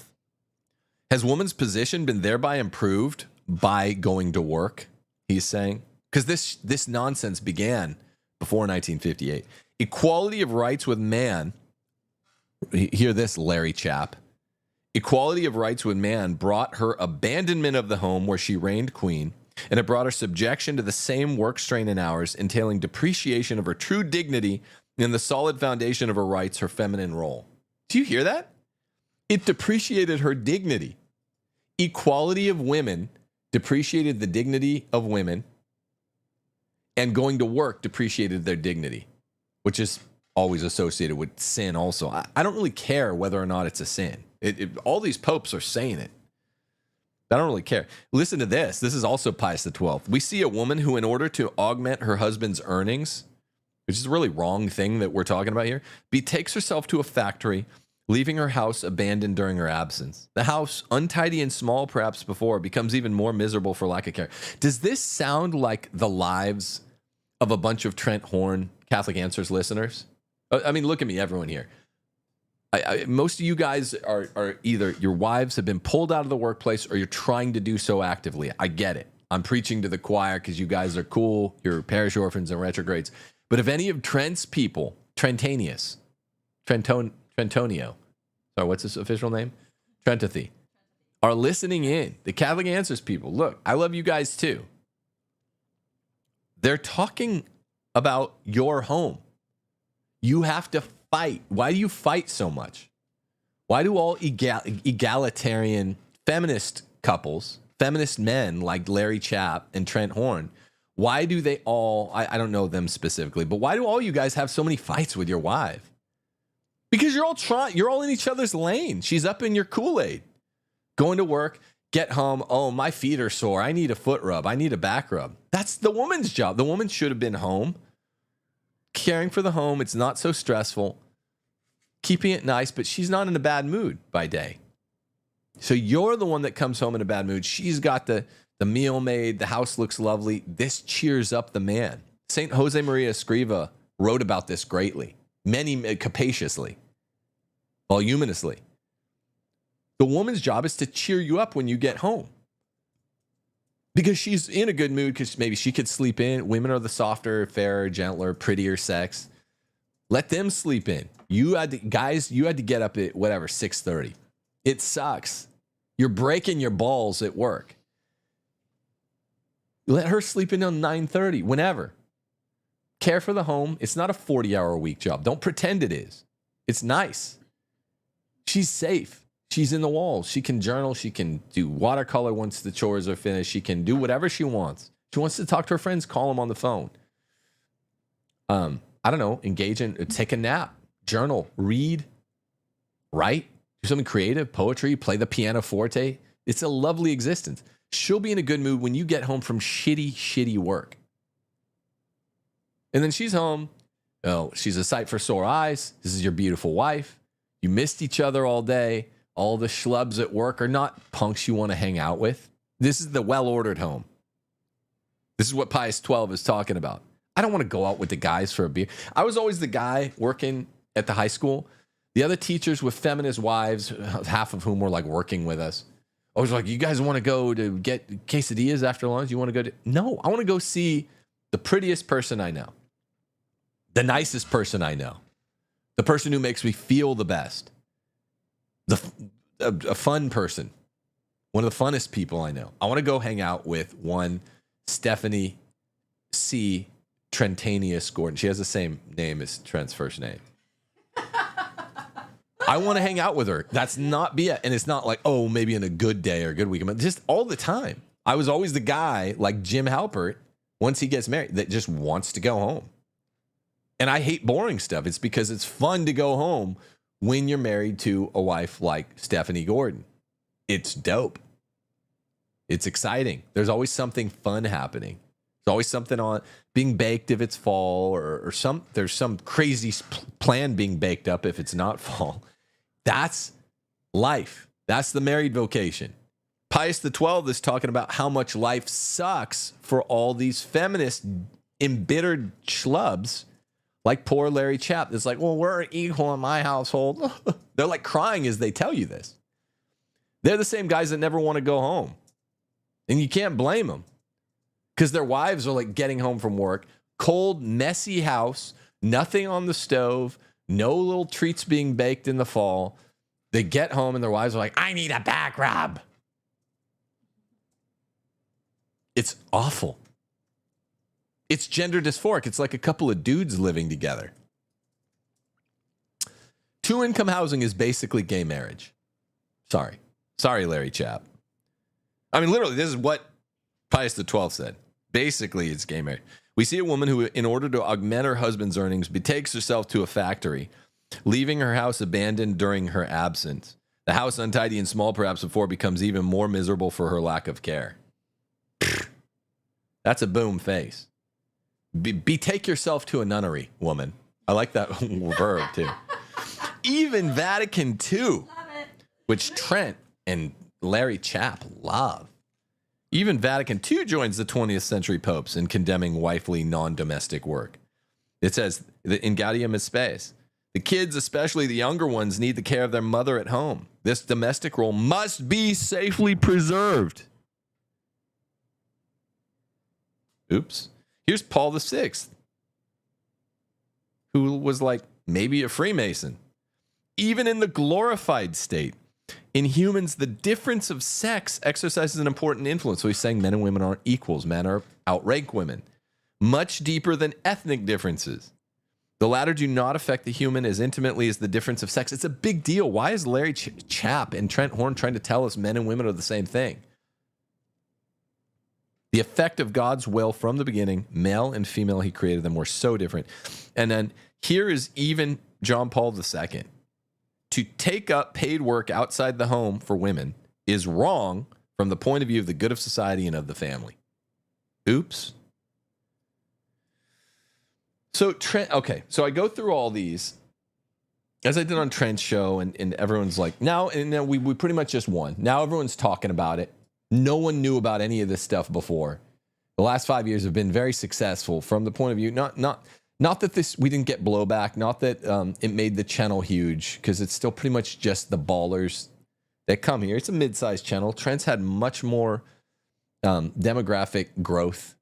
Speaker 1: Has woman's position been thereby improved by going to work? He's saying, because this nonsense began before 1958. Equality of rights with man. Hear this, Larry Chap. Equality of rights with man brought her abandonment of the home where she reigned queen, and it brought her subjection to the same work strain and hours, entailing depreciation of her true dignity and the solid foundation of her rights, her feminine role. Do you hear that? It depreciated her dignity. Equality of women depreciated the dignity of women, and going to work depreciated their dignity, which is always associated with sin also. I don't really care whether or not it's a sin. All these popes are saying it. I don't really care. Listen to this. This is also Pius XII. We see a woman who, in order to augment her husband's earnings, which is a really wrong thing that we're talking about here, betakes herself to a factory, leaving her house abandoned during her absence. The house, untidy and small perhaps before, becomes even more miserable for lack of care. Does this sound like the lives of a bunch of Trent Horn Catholic Answers listeners? I mean, look at me, everyone here. Most of you guys are either your wives have been pulled out of the workplace or you're trying to do so actively. I get it. I'm preaching to the choir because you guys are cool. You're parish orphans and retrogrades. But if any of Trent's people, Trentonio, sorry, what's his official name? Trentothy, are listening in, the Catholic Answers people, look, I love you guys too. They're talking about your home. You have to fight. Why do you fight so much? Why do all egalitarian feminist couples, feminist men like Larry Chap and Trent Horn, why do they all, I don't know them specifically, but why do all you guys have so many fights with your wife? Because you're all in each other's lane. She's up in your Kool-Aid. Going to work, get home, oh, my feet are sore. I need a foot rub. I need a back rub. That's the woman's job. The woman should have been home, caring for the home. It's not so stressful, keeping it nice, but she's not in a bad mood by day. So you're the one that comes home in a bad mood. She's got the meal made. The house looks lovely. This cheers up the man. St. Jose Maria Escriva wrote about this greatly, capaciously, voluminously. The woman's job is to cheer you up when you get home because she's in a good mood because maybe she could sleep in. Women are the softer, fairer, gentler, prettier sex. Let them sleep in. You had to get up at whatever, 6:30. It sucks. You're breaking your balls at work. Let her sleep in until 9:30, whenever. Care for the home. It's not a 40-hour-a-week job. Don't pretend it is. It's nice. She's safe. She's in the walls. She can journal. She can do watercolor once the chores are finished. She can do whatever she wants. She wants to talk to her friends, call them on the phone. I don't know, take a nap, journal, read, write, do something creative, poetry, play the piano forte. It's a lovely existence. She'll be in a good mood when you get home from shitty work. And then she's home. Oh, she's a sight for sore eyes. This is your beautiful wife. You missed each other all day. All the schlubs at work are not punks you want to hang out with. This is the well-ordered home. This is what Pius XII is talking about. I don't want to go out with the guys for a beer. I was always the guy working at the high school. The other teachers with feminist wives, half of whom were like working with us, I was like, you guys want to go to get quesadillas after lunch? You want to go to... No, I want to go see the prettiest person I know. The nicest person I know. The person who makes me feel the best. A fun person. One of the funnest people I know. I want to go hang out with one Stephanie C. Trentanius Gordon. She has the same name as Trent's first name. I want to hang out with her. That's not BS. And it's not like, oh, maybe in a good day or a good weekend, but just all the time. I was always the guy like Jim Halpert, once he gets married, that just wants to go home. And I hate boring stuff. It's because it's fun to go home when you're married to a wife like Stephanie Gordon. It's dope. It's exciting. There's always something fun happening. There's always something on being baked if it's fall, or there's some crazy plan being baked up if it's not fall. That's life. That's the married vocation. Pius XII is talking about how much life sucks for all these feminist embittered schlubs like poor Larry Chapp. It's like, well, we're equal in my household. They're like crying as they tell you this. They're the same guys that never want to go home. And you can't blame them because their wives are like getting home from work, cold, messy house, nothing on the stove, no little treats being baked in the fall. They get home and their wives are like, I need a back rub. It's awful. It's gender dysphoric. It's like a couple of dudes living together. Two-income housing is basically gay marriage. Sorry, Larry Chapp. I mean, literally, this is what Pius XII said. Basically, it's gay marriage. We see a woman who, in order to augment her husband's earnings, betakes herself to a factory, leaving her house abandoned during her absence. The house, untidy and small perhaps before, becomes even more miserable for her lack of care. That's a boom face. Betake yourself to a nunnery, woman. I like that verb, too. Even Vatican II, which Trent and Larry Chapp love. Even Vatican II joins the 20th century popes in condemning wifely non-domestic work. It says in Gaudium et Spes, the kids, especially the younger ones, need the care of their mother at home. This domestic role must be safely preserved. Oops. Here's Paul VI, who was like maybe a Freemason. Even in the glorified state, in humans, the difference of sex exercises an important influence. So he's saying men and women aren't equals. Men are outrank women. Much deeper than ethnic differences. The latter do not affect the human as intimately as the difference of sex. It's a big deal. Why is Larry Chapp and Trent Horn trying to tell us men and women are the same thing? The effect of God's will from the beginning, male and female, he created them, were so different. And then here is even John Paul II. To take up paid work outside the home for women is wrong from the point of view of the good of society and of the family. Oops. So Trent, okay, so I go through all these, as I did on Trent's show, and everyone's like, now we pretty much just won. Now everyone's talking about it. No one knew about any of this stuff before. The last 5 years have been very successful from the point of view, not that we didn't get blowback, not that it made the channel huge, because it's still pretty much just the ballers that come here. It's a mid-sized channel. Trent's had much more demographic growth.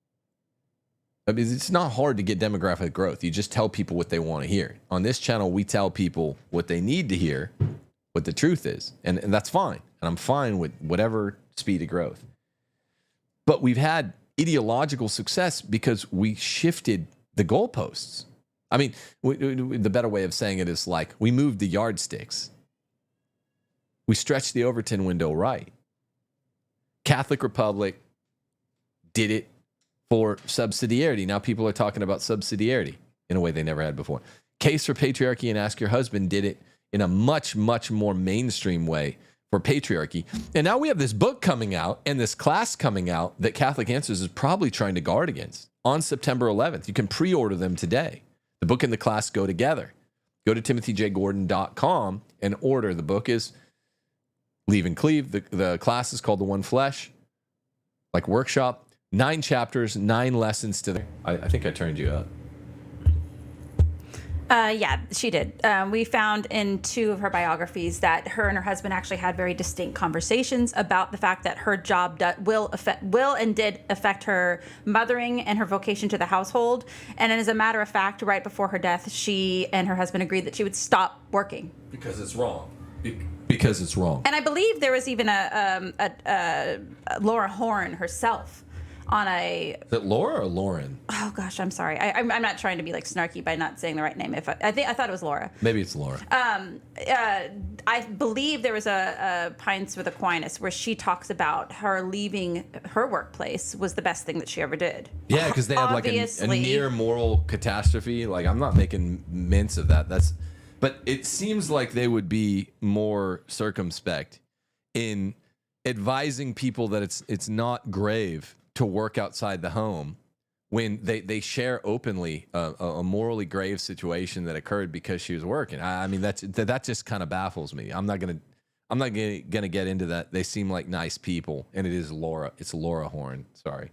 Speaker 1: I mean, it's not hard to get demographic growth. You just tell people what they want to hear. On this channel, we tell people what they need to hear, what the truth is, and that's fine. And I'm fine with whatever speed of growth. But we've had ideological success because we shifted the goalposts. I mean, the better way of saying it is like we moved the yardsticks. We stretched the Overton window right. Catholic Republic did it for subsidiarity. Now people are talking about subsidiarity in a way they never had before. Case for Patriarchy and Ask Your Husband did it in a much, much more mainstream way for patriarchy. And now we have this book coming out and this class coming out that Catholic Answers is probably trying to guard against on September 11th. You can pre-order them today. The book and the class go together. Go to timothyjgordon.com and order. The book is Leave and Cleave. The class is called The One Flesh, like workshop. 9 chapters, 9 lessons to the... I think I turned you up.
Speaker 3: Yeah, she did. We found in 2 of her biographies that her and her husband actually had very distinct conversations about the fact that her job will and did affect her mothering and her vocation to the household. And as a matter of fact, right before her death, she and her husband agreed that she would stop working.
Speaker 1: Because it's wrong. Because it's wrong.
Speaker 3: And I believe there was even a Laura Horn herself on a...
Speaker 1: Is it Laura or Lauren?
Speaker 3: Oh gosh, I'm sorry. I'm not trying to be like snarky by not saying the right name. I thought it was Laura.
Speaker 1: Maybe it's Laura.
Speaker 3: I believe there was a Pints with Aquinas where she talks about her leaving her workplace was the best thing that she ever did.
Speaker 1: Yeah, because they have like a near moral catastrophe. Like, I'm not making mince of that. But it seems like they would be more circumspect in advising people that it's not grave to work outside the home when they share openly a morally grave situation that occurred because she was working. I mean, that just kind of baffles me. I'm not gonna get into that. They seem like nice people, and it is Laura. It's Laura Horn. Sorry.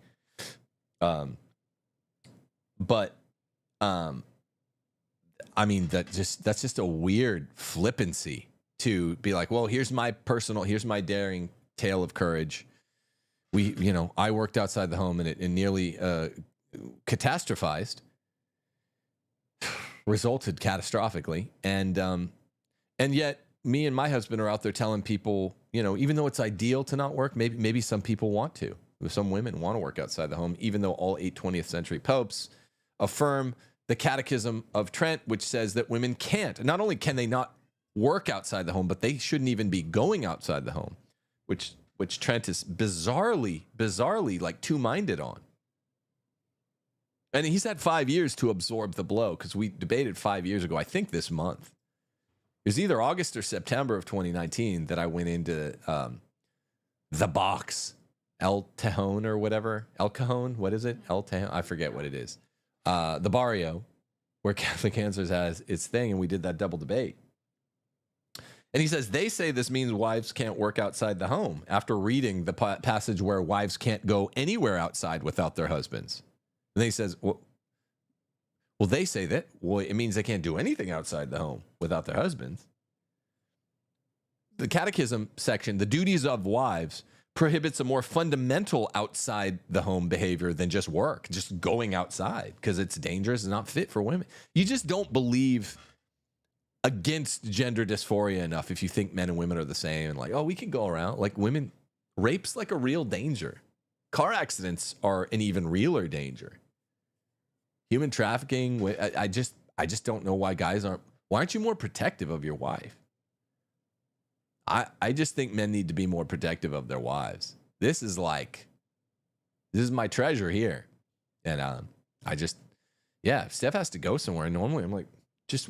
Speaker 1: I mean, that's just a weird flippancy to be like, well, here's my daring tale of courage. I worked outside the home and it nearly catastrophized, resulted catastrophically. And yet me and my husband are out there telling people, even though it's ideal to not work, maybe some people want to. Some women want to work outside the home, even though all 8 20th century popes affirm the Catechism of Trent, which says that women can't. Not only can they not work outside the home, but they shouldn't even be going outside the home, which Trent is bizarrely like two-minded on. And he's had 5 years to absorb the blow, because we debated 5 years ago, I think this month. It was either August or September of 2019 that I went into the box, El Tejon or whatever. El Cajon, what is it? El Tejon, I forget what it is. The barrio, where Catholic Answers has its thing, and we did that double debate. And he says, they say this means wives can't work outside the home, after reading the passage where wives can't go anywhere outside without their husbands. And then he says, well, they say that. Well, it means they can't do anything outside the home without their husbands. The Catechism section, the duties of wives, prohibits a more fundamental outside the home behavior than just work, just going outside, because it's dangerous and not fit for women. You just don't believe against gender dysphoria enough if you think men and women are the same and like, oh, we can go around. Like, women, rape's like a real danger. Car accidents are an even realer danger. Human trafficking, I just don't know why aren't you more protective of your wife? I just think men need to be more protective of their wives. This is my treasure here. And if Steph has to go somewhere, normally I'm like, just,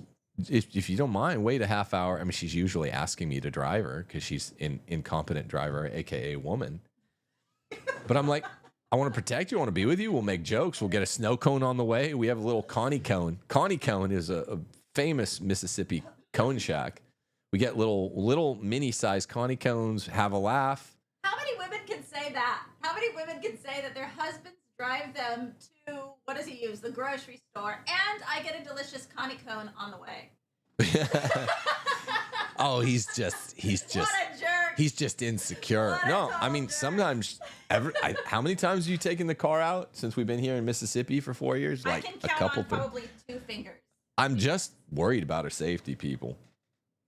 Speaker 1: if you don't mind, wait a half hour. I mean, she's usually asking me to drive her because she's an incompetent driver, AKA woman. But I'm like, I want to protect you. I want to be with you. We'll make jokes. We'll get a snow cone on the way. We have a little Connie cone. Connie cone is a famous Mississippi cone shack. We get little mini-sized Connie cones, have a laugh.
Speaker 2: How many women can say that? How many women can say that their husbands drive them to, what does he use, the grocery store, and I get a delicious Connie cone on the way?
Speaker 1: Oh, he's just
Speaker 2: what a jerk.
Speaker 1: He's just insecure. No, I mean, sometimes how many times have you taken the car out since we've been here in Mississippi for 4 years?
Speaker 2: Like, I can count a couple on probably 2 fingers. I'm
Speaker 1: just worried about her safety, people.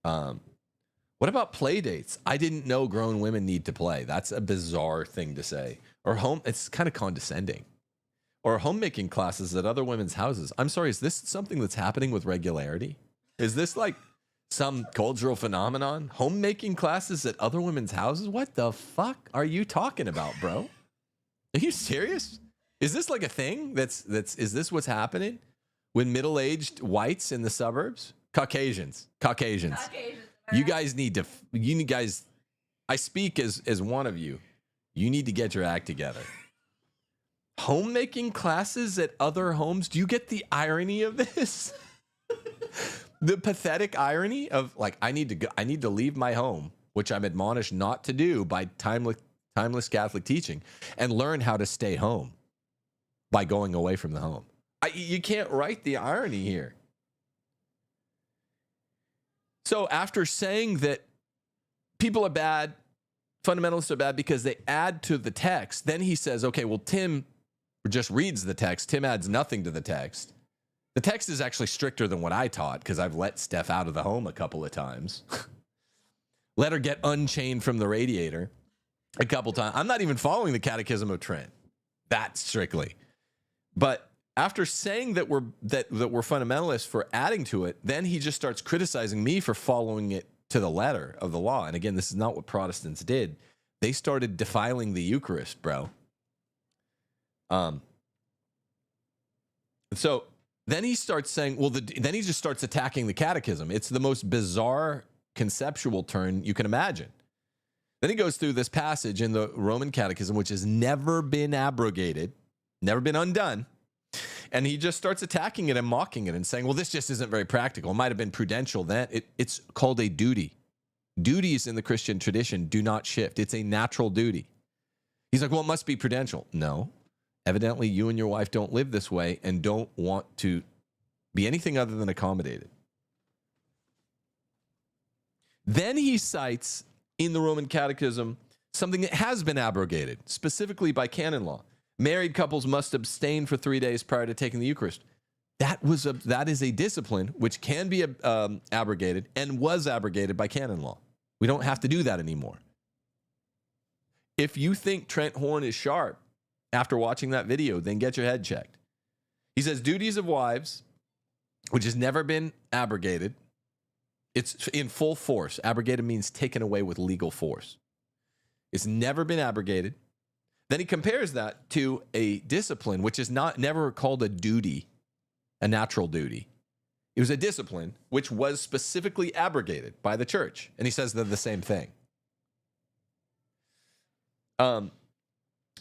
Speaker 1: What about play dates? I didn't know grown women need to play. That's a bizarre thing to say. Or it's kind of condescending. Or homemaking classes at other women's houses. I'm sorry, is this something that's happening with regularity? Is this like some cultural phenomenon? Homemaking classes at other women's houses? What the fuck are you talking about, bro? Are you serious? Is this like a thing? Is this what's happening with middle-aged whites in the suburbs? Caucasians. You guys I speak as one of you. You need to get your act together. Homemaking classes at other homes? Do you get the irony of this? The pathetic irony of, like, I need to leave my home, which I'm admonished not to do by timeless Catholic teaching, and learn how to stay home by going away from the home. You can't write the irony here. So after saying that people are bad, fundamentalists are bad because they add to the text, then he says, okay, well, Tim just reads the text. Tim adds nothing to the text. The text is actually stricter than what I taught because I've let Steph out of the home a couple of times. Let her get unchained from the radiator a couple times. I'm not even following the Catechism of Trent that strictly. But after saying that we're fundamentalists for adding to it, then he just starts criticizing me for following it to the letter of the law. And again, this is not what Protestants did. They started defiling the Eucharist, bro. So then he starts saying, well, then he just starts attacking the catechism. It's the most bizarre conceptual turn you can imagine. Then he goes through this passage in the Roman Catechism, which has never been abrogated, never been undone. And he just starts attacking it and mocking it and saying, well, this just isn't very practical. It might have been prudential then. It's called a duty. Duties in the Christian tradition do not shift. It's a natural duty. He's like, well, it must be prudential. No. Evidently, you and your wife don't live this way and don't want to be anything other than accommodated. Then he cites in the Roman Catechism something that has been abrogated, specifically by canon law. Married couples must abstain for 3 days prior to taking the Eucharist. That is a discipline which can be abrogated and was abrogated by canon law. We don't have to do that anymore. If you think Trent Horn is sharp after watching that video, then get your head checked. He says duties of wives, which has never been abrogated. It's in full force. Abrogated means taken away with legal force. It's never been abrogated. Then he compares that to a discipline, which is never called a duty, a natural duty. It was a discipline which was specifically abrogated by the church. And he says they're the same thing.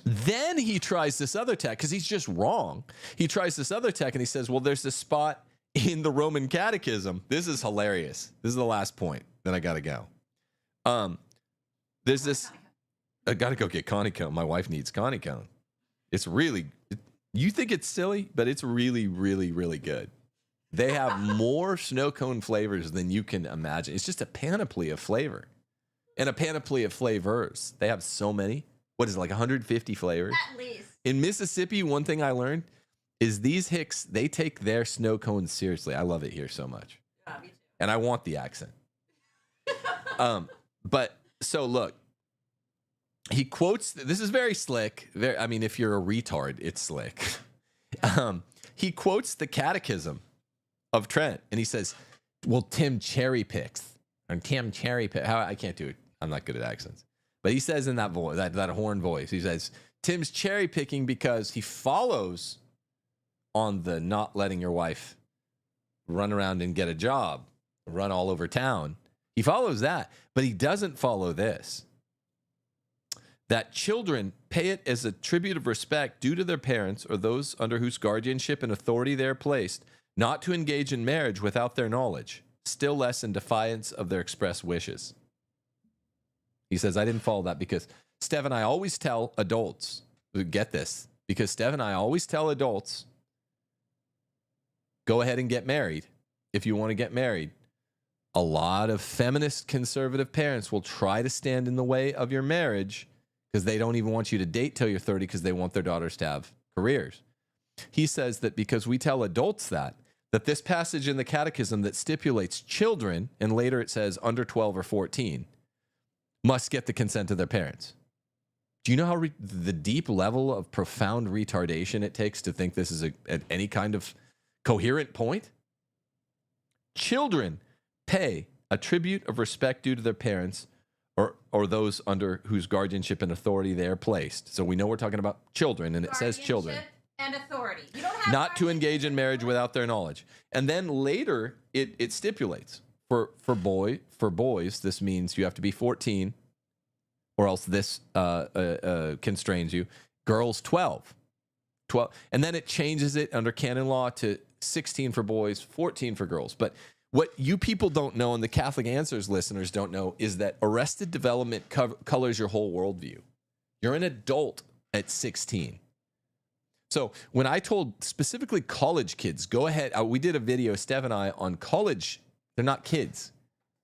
Speaker 1: Then he tries this other tack, because he's just wrong. He tries this other tack and he says, well, there's this spot in the Roman Catechism. This is hilarious. This is the last point. Then I got to go. There's this... I got to go get Connie cone. My wife needs Connie cone. It's really, you think it's silly, but it's really, really, really good. They have more snow cone flavors than you can imagine. It's just a panoply of flavor and a panoply of flavors. They have so many. What is it, like 150 flavors?
Speaker 2: At least.
Speaker 1: In Mississippi, one thing I learned is these Hicks, they take their snow cones seriously. I love it here so much.
Speaker 2: Yeah, me too.
Speaker 1: And I want the accent. But so look. He quotes, this is very slick. If you're a retard, it's slick. He quotes the Catechism of Trent, and he says, well, Tim cherry picks. Or Tim cherry picks. I can't do it. I'm not good at accents. But he says in that voice, that horn voice, he says, Tim's cherry picking because he follows on the not letting your wife run around and get a job, run all over town. He follows that, but he doesn't follow this. That children pay it as a tribute of respect due to their parents or those under whose guardianship and authority they are placed, not to engage in marriage without their knowledge, still less in defiance of their express wishes. He says, I didn't follow that because Steph and I always tell adults, get this, because Steph and I always tell adults, go ahead and get married if you want to get married. A lot of feminist conservative parents will try to stand in the way of your marriage because they don't even want you to date till you're 30 because they want their daughters to have careers. He says that because we tell adults that this passage in the Catechism that stipulates children, and later it says under 12 or 14, must get the consent of their parents. Do you know how the deep level of profound retardation it takes to think this is any kind of coherent point? Children pay a tribute of respect due to their parents or those under whose guardianship and authority they are placed. So we know we're talking about children, and it says children.
Speaker 2: And authority. You don't have
Speaker 1: not to engage in marriage without their knowledge. And then later it stipulates for boys, this means you have to be 14 or else this constrains you. Girls, 12. And then it changes it under canon law to 16 for boys, 14 for girls. But what you people don't know, and the Catholic Answers listeners don't know, is that arrested development colors your whole worldview. You're an adult at 16. So when I told specifically college kids, go ahead, we did a video, Steph and I, on college. They're not kids.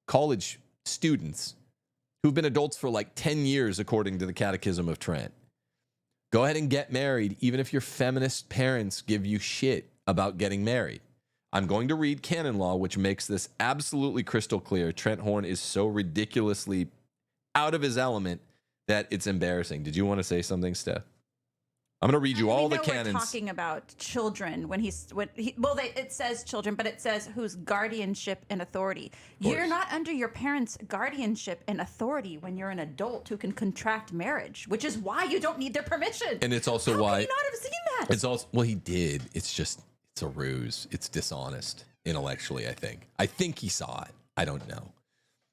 Speaker 1: college students who've been adults for like 10 years, according to the Catechism of Trent. Go ahead and get married, even if your feminist parents give you shit about getting married. I'm going to read canon law, which makes this absolutely crystal clear. Trent Horn is so ridiculously out of his element that it's embarrassing. Did you want to say something, Steph? I'm going to read you all the canons.
Speaker 3: We're talking about children it says children, but it says whose guardianship and authority. You're not under your parents' guardianship and authority when you're an adult who can contract marriage, which is why you don't need their permission.
Speaker 1: And it's also
Speaker 3: How
Speaker 1: why
Speaker 3: can you not have seen that?
Speaker 1: It's also, well, he did. It's a ruse. It's dishonest intellectually, I think. I think he saw it. I don't know.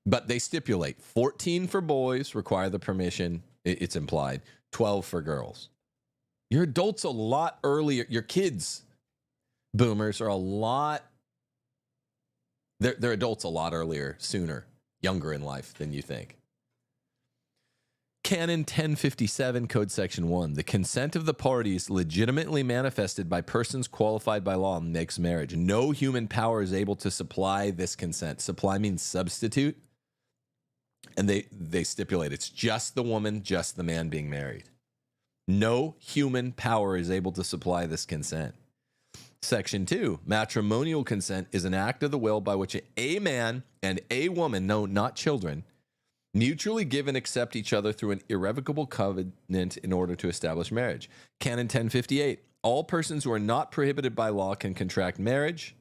Speaker 1: But they stipulate 14 for boys require the permission. It's implied. 12 for girls. Your adults a lot earlier. Your kids, boomers, are a lot. They're adults a lot earlier, sooner, younger in life than you think. Canon 1057, Code Section 1. The consent of the parties legitimately manifested by persons qualified by law makes marriage. No human power is able to supply this consent. Supply means substitute. And they stipulate it's just the woman, just the man being married. No human power is able to supply this consent. Section 2, matrimonial consent is an act of the will by which a man and a woman, no, not children, mutually give and accept each other through an irrevocable covenant in order to establish marriage. Canon 1058, all persons who are not prohibited by law can contract marriage,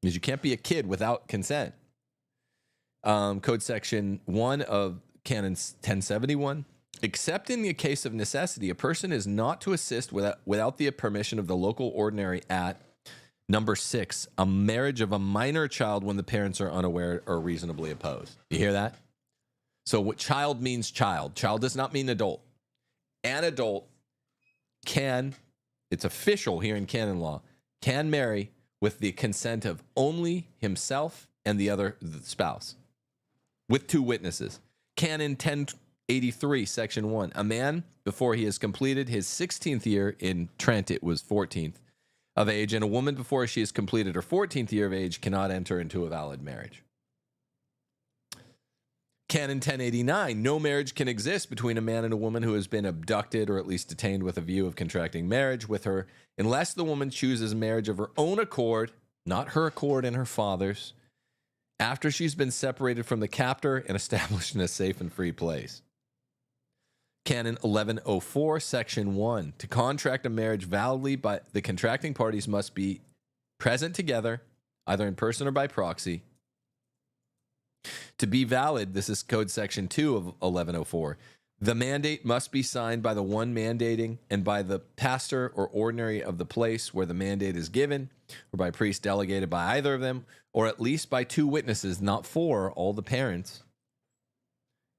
Speaker 1: because you can't be a kid without consent. Code Section 1 of Canon 1071, except in the case of necessity, a person is not to assist without the permission of the local ordinary at number 6, a marriage of a minor child when the parents are unaware or reasonably opposed. You hear that? So what child means child. Child does not mean adult. An adult can, it's official here in canon law, can marry with the consent of only himself and the spouse, with 2 witnesses. Canon 1083, Section 1. A man, before he has completed his 16th year, in Trent it was 14th, of age, and a woman before she has completed her 14th year of age cannot enter into a valid marriage. Canon 1089, no marriage can exist between a man and a woman who has been abducted or at least detained with a view of contracting marriage with her unless the woman chooses marriage of her own accord, not her accord and her father's, after she's been separated from the captor and established in a safe and free place. Canon 1104, Section 1. To contract a marriage validly, by the contracting parties must be present together, either in person or by proxy. To be valid, this is Code Section 2 of 1104. The mandate must be signed by the one mandating and by the pastor or ordinary of the place where the mandate is given, or by a priest delegated by either of them, or at least by 2 witnesses, not 4, all the parents.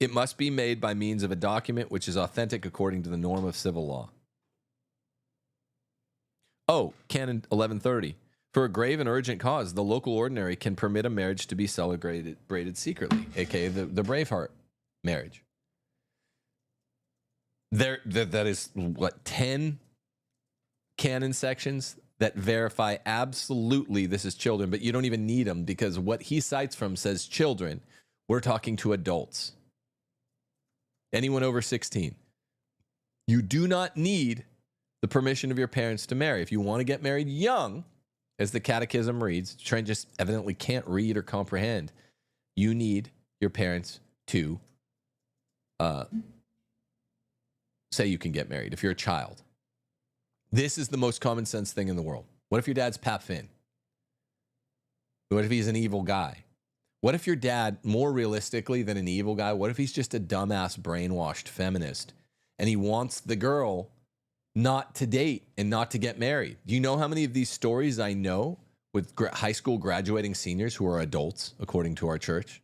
Speaker 1: It must be made by means of a document which is authentic according to the norm of civil law. Oh, Canon 1130. For a grave and urgent cause, the local ordinary can permit a marriage to be celebrated secretly, aka the Braveheart marriage. That is, 10 canon sections that verify absolutely this is children, but you don't even need them because what he cites from says children. We're talking to adults. Anyone over 16. You do not need the permission of your parents to marry. If you want to get married young, as the catechism reads, Trent just evidently can't read or comprehend. You need your parents to say you can get married if you're a child. This is the most common sense thing in the world. What if your dad's Pat Finn? What if he's an evil guy? What if your dad, more realistically than an evil guy, what if he's just a dumbass, brainwashed feminist and he wants the girl not to date and not to get married? Do you know how many of these stories I know with high school graduating seniors who are adults, according to our church,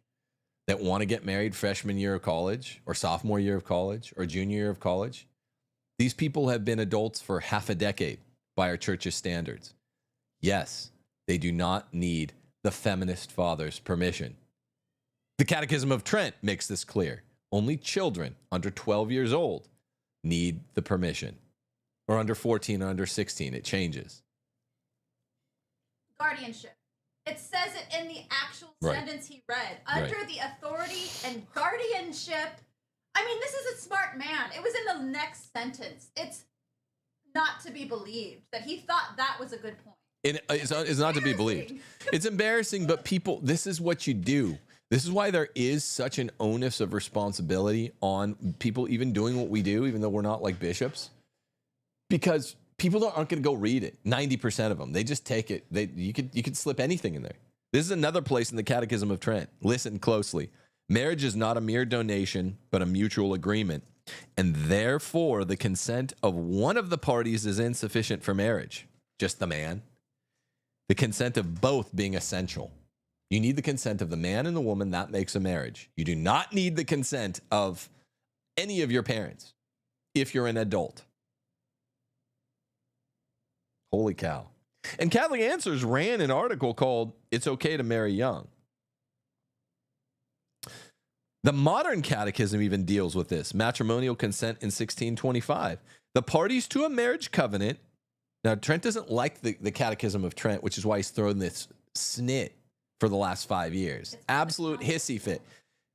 Speaker 1: that want to get married freshman year of college or sophomore year of college or junior year of college? These people have been adults for half a decade by our church's standards. Yes, they do not need the feminist father's permission. The Catechism of Trent makes this clear. Only children under 12 years old need the permission. Or under 14 or under 16, it changes.
Speaker 2: Guardianship. It says it in the actual
Speaker 1: Right.
Speaker 2: sentence he read. Under
Speaker 1: Right.
Speaker 2: the authority and guardianship. I mean, this is a smart man. It was in the next sentence. It's not to be believed that he thought that was a good point.
Speaker 1: It's not to be believed. It's embarrassing, but people, this is what you do. This is why there is such an onus of responsibility on people even doing what we do, even though we're not like bishops, because people aren't going to go read it. 90% of them, they just take it. You could slip anything in there. This is another place in the Catechism of Trent. Listen closely. Marriage is not a mere donation, but a mutual agreement, and therefore the consent of one of the parties is insufficient for marriage. Just the man. The consent of both being essential. You need the consent of the man and the woman. That makes a marriage. You do not need the consent of any of your parents if you're an adult. Holy cow. And Catholic Answers ran an article called "It's Okay to Marry Young." The modern catechism even deals with this. Matrimonial consent in 1625. The parties to a marriage covenant. Now, Trent doesn't like the Catechism of Trent, which is why he's thrown this snit for the last 5 years. Absolute hissy fit.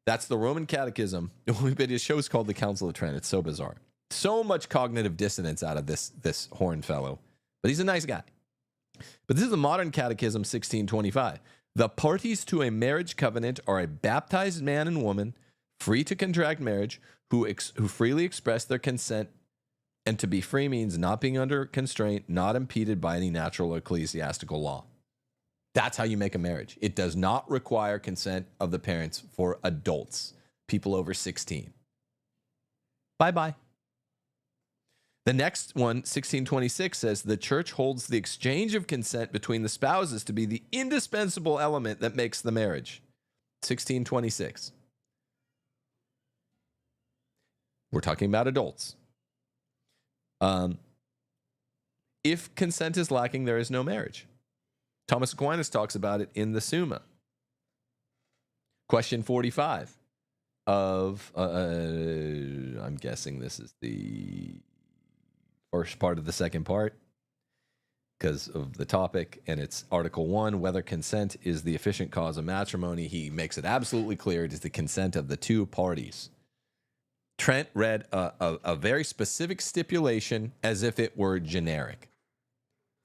Speaker 1: That's the Roman Catechism. His show is called The Council of Trent. It's so bizarre. So much cognitive dissonance out of this horn fellow. But he's a nice guy. But this is the modern Catechism 1625. The parties to a marriage covenant are a baptized man and woman, free to contract marriage, who freely express their consent. And to be free means not being under constraint, not impeded by any natural or ecclesiastical law. That's how you make a marriage. It does not require consent of the parents for adults, people over 16. Bye-bye. The next one, 1626, says the church holds the exchange of consent between the spouses to be the indispensable element that makes the marriage. 1626. We're talking about adults. If consent is lacking, there is no marriage. Thomas Aquinas talks about it in the Summa. Question 45 of, I'm guessing this is the first part of the second part because of the topic, and it's Article 1, whether consent is the efficient cause of matrimony. He makes it absolutely clear it is the consent of the two parties. Trent read a very specific stipulation as if it were generic.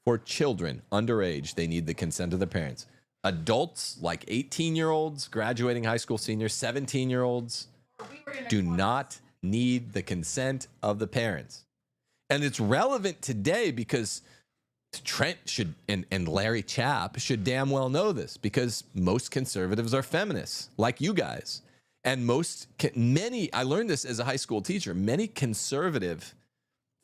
Speaker 1: For children underage, they need the consent of their parents. Adults, like 18-year-olds, graduating high school seniors, 17-year-olds, do not need the consent of the parents. And it's relevant today because Trent should, and Larry Chapp should damn well know this, because most conservatives are feminists, like you guys. And many, I learned this as a high school teacher, many conservative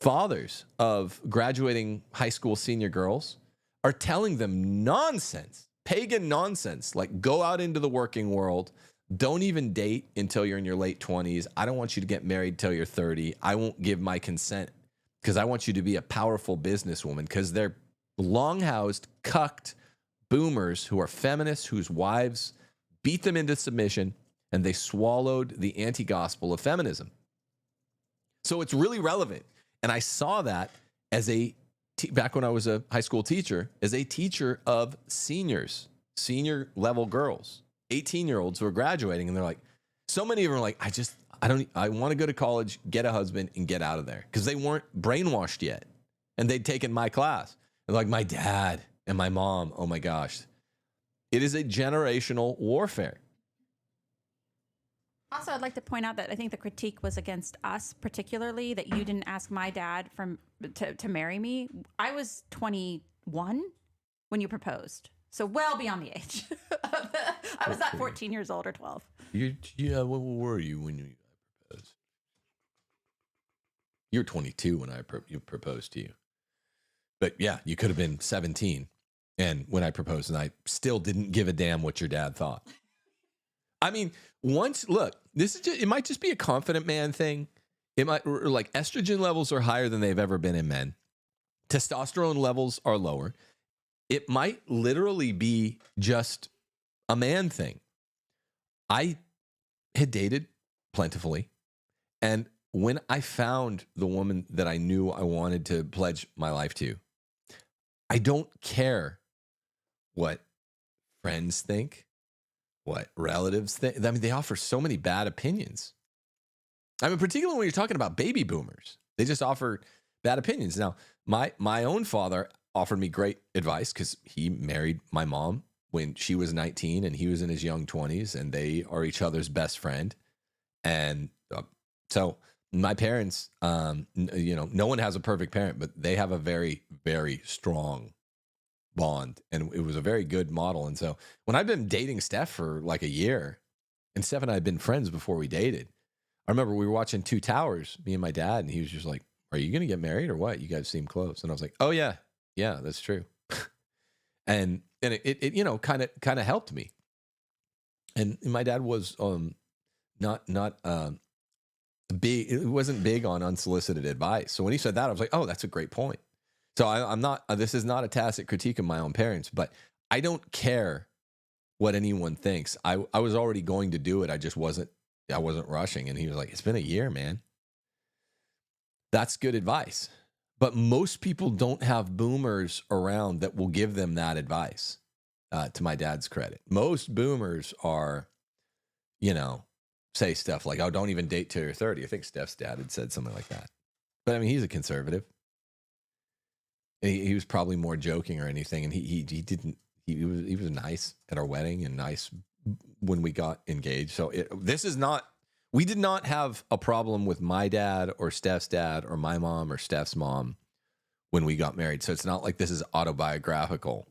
Speaker 1: fathers of graduating high school senior girls are telling them nonsense, pagan nonsense, like go out into the working world. Don't even date until you're in your late 20s. I don't want you to get married till you're 30. I won't give my consent because I want you to be a powerful businesswoman, because they're long-housed, cucked boomers who are feminists, whose wives beat them into submission, and they swallowed the anti-gospel of feminism. So it's really relevant. And I saw that as back when I was a high school teacher, as a teacher of seniors, senior level girls, 18-year-olds who are graduating. And they're like, so many of them are like, I want to go to college, get a husband, and get out of there. Because they weren't brainwashed yet. And they'd taken my class. And like my dad and my mom, oh my gosh. It is a generational warfare.
Speaker 3: Also, I'd like to point out that I think the critique was against us, particularly that you didn't ask my dad to marry me. I was 21 when you proposed, so well beyond the age. I was not 14 years old or 12.
Speaker 1: What were you when you proposed? You were 22 when you proposed to you. But yeah, you could have been 17. And when I proposed, and I still didn't give a damn what your dad thought. I mean, it might just be a confident man thing. It might, like, estrogen levels are higher than they've ever been in men. Testosterone levels are lower. It might literally be just a man thing. I had dated plentifully. And when I found the woman that I knew I wanted to pledge my life to, I don't care what friends think, what relatives think. I mean, they offer so many bad opinions. I mean, particularly when you're talking about baby boomers, they just offer bad opinions. Now, my own father offered me great advice because he married my mom when she was 19 and he was in his young 20s, and they are each other's best friend. And so my parents, no one has a perfect parent, but they have a very, very strong bond, and it was a very good model. And so when I've been dating Steph for like a year, and Steph and I had been friends before we dated, I remember we were watching Two Towers, me and my dad, and he was just like, "Are you going to get married or what? You guys seem close." And I was like, "Oh yeah, that's true." and it kind of helped me. And my dad was not big. It wasn't big on unsolicited advice. So when he said that, I was like, "Oh, that's a great point." So I'm not. This is not a tacit critique of my own parents, but I don't care what anyone thinks. I was already going to do it. I wasn't rushing. And he was like, "It's been a year, man." That's good advice. But most people don't have boomers around that will give them that advice. To my dad's credit, most boomers are, say stuff like, "Oh, don't even date till you're 30." I think Steph's dad had said something like that. But I mean, he's a conservative. He was probably more joking or anything, and he was nice at our wedding and nice when we got engaged. So we did not have a problem with my dad or Steph's dad or my mom or Steph's mom when we got married. So it's not like this is autobiographical.